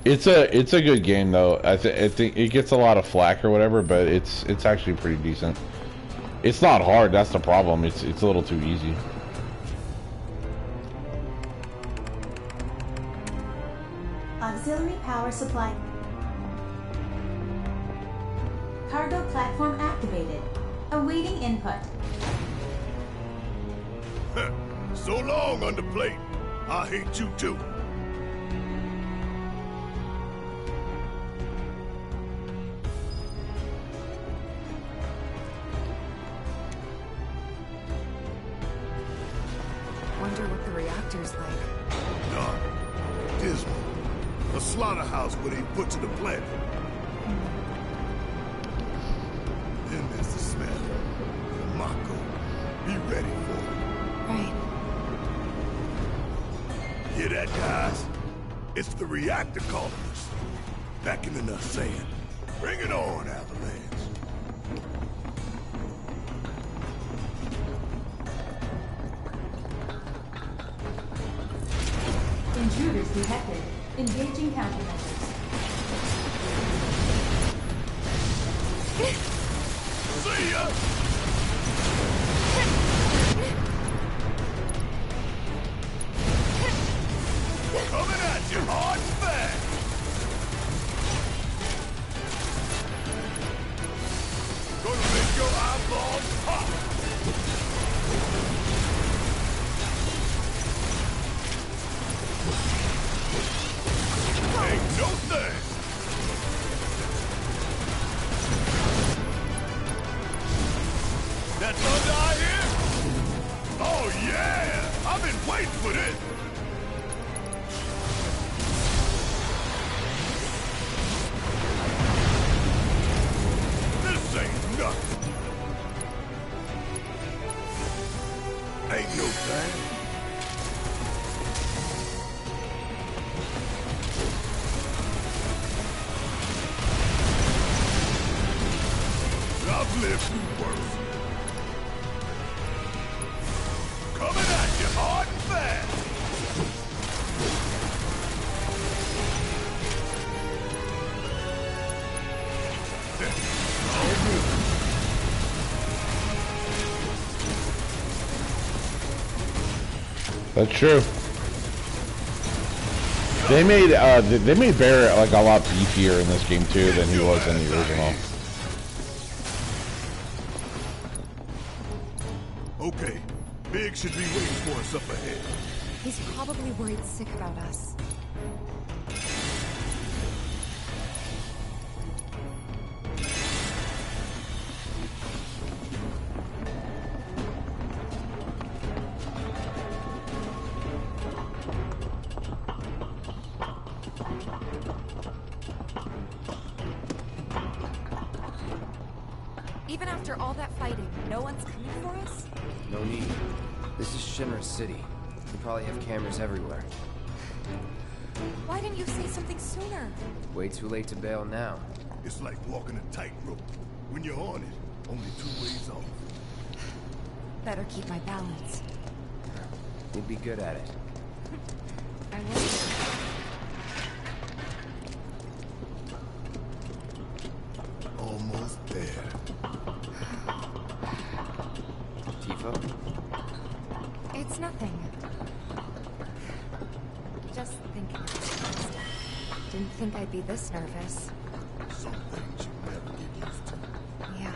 It's a good game though. I think it gets a lot of flack or whatever, but it's actually pretty decent. It's not hard. That's the problem. It's a little too easy. Auxiliary power supply. Cargo platform activated. Awaiting input. So long, underplate. I hate you too. Wonder what the reactor's like. Dark, dismal. A slaughterhouse where they butcher the planet. Then there's the smell. Mako. Be ready for it. Right. Hear that, guys? It's the reactor calling us. Beckoning us saying, bring it on, Avalanche. Intruders detected. Engaging countermeasures. See ya! Coming at you hard and fast! Gonna make your eyeballs pop! Ain't no thing! That thunder I hear? Oh yeah! I've been waiting for this! This ain't nothing! Ain't no thing! I've lived through worse. Coming at you hard and fast. All good. That's true. They made Barrett like a lot beefier in this game too than he was in the original. Okay, Big should be waiting for us up ahead. He's probably worried sick about us. After all that fighting, no one's coming for us? No need. This is Shinra City. We probably have cameras everywhere. Why didn't you say something sooner? Way too late to bail now. It's like walking a tightrope. When you're on it, only 2 ways off. Better keep my balance. You'd be good at it. I will. Almost there. Tifa? It's nothing. Just thinking about stuff. Didn't think I'd be this nervous. Some things you never get used to. Yeah.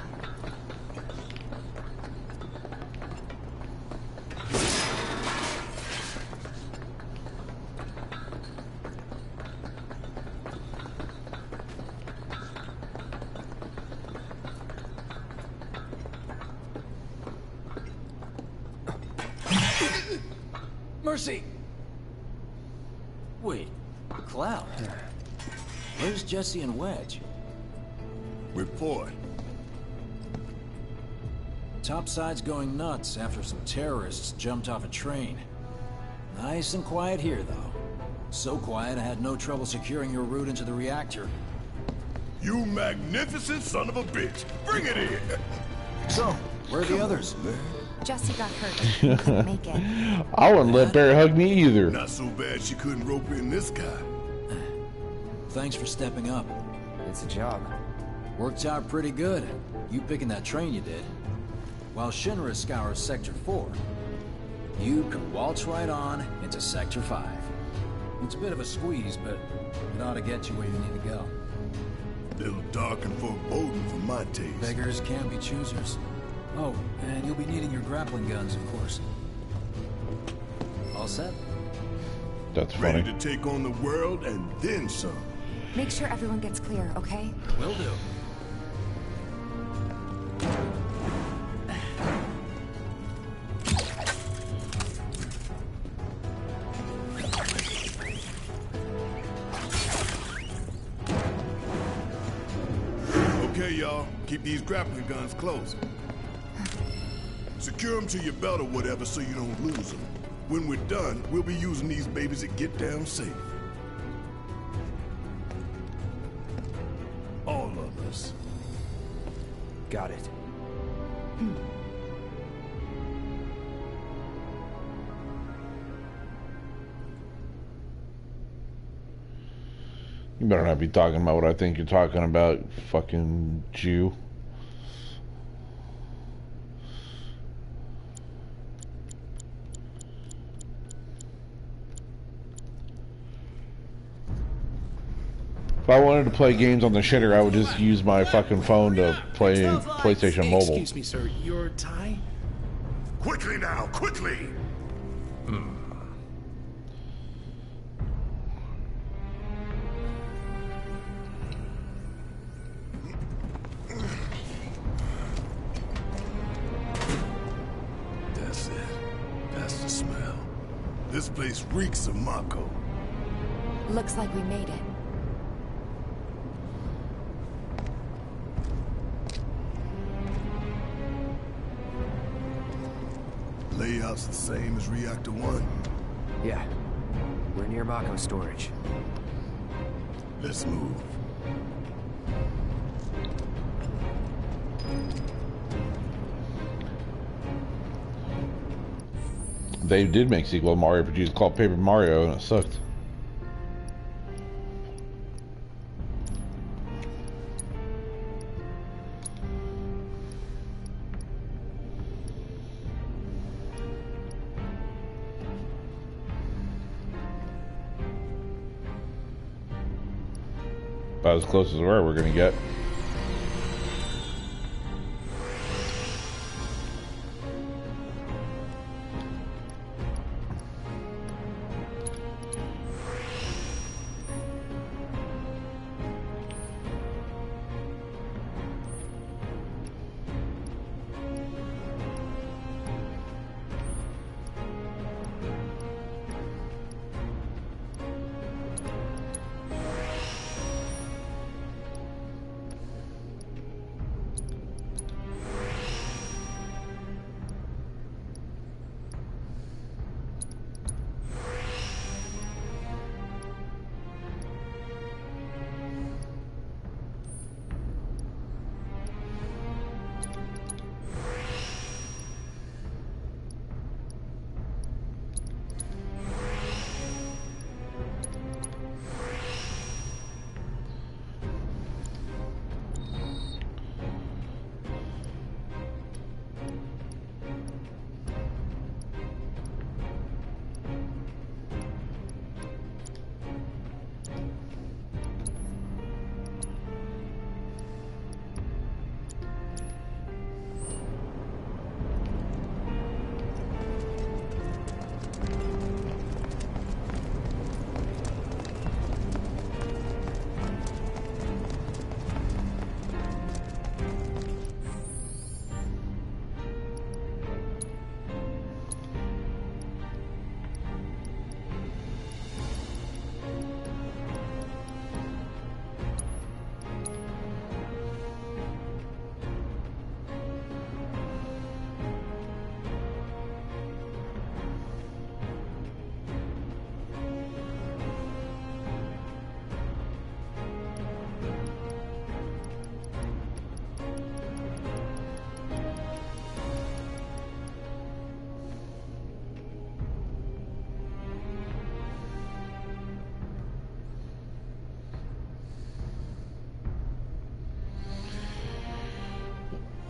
Mercy! Wait, Cloud. Where's Jesse and Wedge? Report. Topside's going nuts after some terrorists jumped off a train. Nice and quiet here, though. So quiet I had no trouble securing your route into the reactor. You magnificent son of a bitch! Bring it in! So, where are the others? Jesse got hurt. He couldn't make it. I wouldn't let Barry hug me either. Not so bad she couldn't rope in this guy. Thanks for stepping up. It's a job. Worked out pretty good. You picking that train you did. While Shinra scours Sector 4, you can waltz right on into Sector 5. It's a bit of a squeeze, but it ought to get you where you need to go. Little dark and foreboding for my taste. Beggars can't be choosers. Oh, and you'll be needing your grappling guns, of course. All set? That's funny. Ready to take on the world and then some. Make sure everyone gets clear, okay? Will do. Okay, y'all. Keep these grappling guns close. Secure them to your belt or whatever so you don't lose them. When we're done, we'll be using these babies to get down safe. All of us. Got it. You better not be talking about what I think you're talking about, fucking Jew. If I wanted to play games on the shitter, I would just use my fucking phone to play PlayStation Mobile. Excuse me, sir. Your tie? Quickly now, quickly! That's it. That's the smell. This place reeks of Mako. Looks like we made it. Layout's the same as Reactor 1. Yeah. We're near Mako storage. Let's move. They did make sequel Mario produced called Paper Mario, and it sucked. About as close as we're gonna get.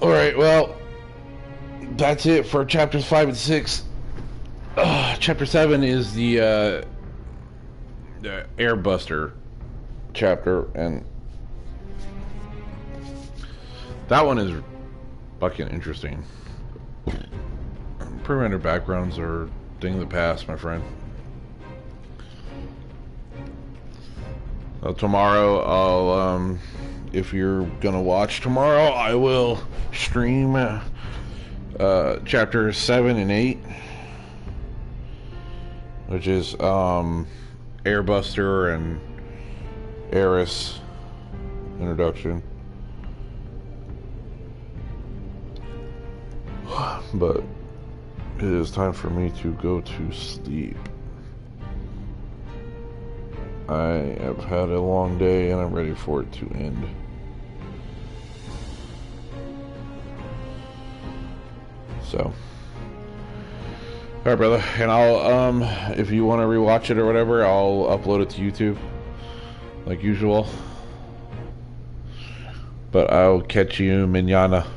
Alright, well, that's it for chapters 5 and 6. Chapter 7 is the Airbuster chapter, and that one is fucking interesting. Pre-rendered backgrounds are a thing of the past, my friend. Tomorrow, I'll, if you're gonna watch tomorrow, I will stream chapters 7 and 8, which is Airbuster and Eris introduction. But it is time for me to go to sleep. I have had a long day and I'm ready for it to end. So, alright, brother, and I'll if you want to rewatch it or whatever, I'll upload it to YouTube like usual. But I'll catch you mañana.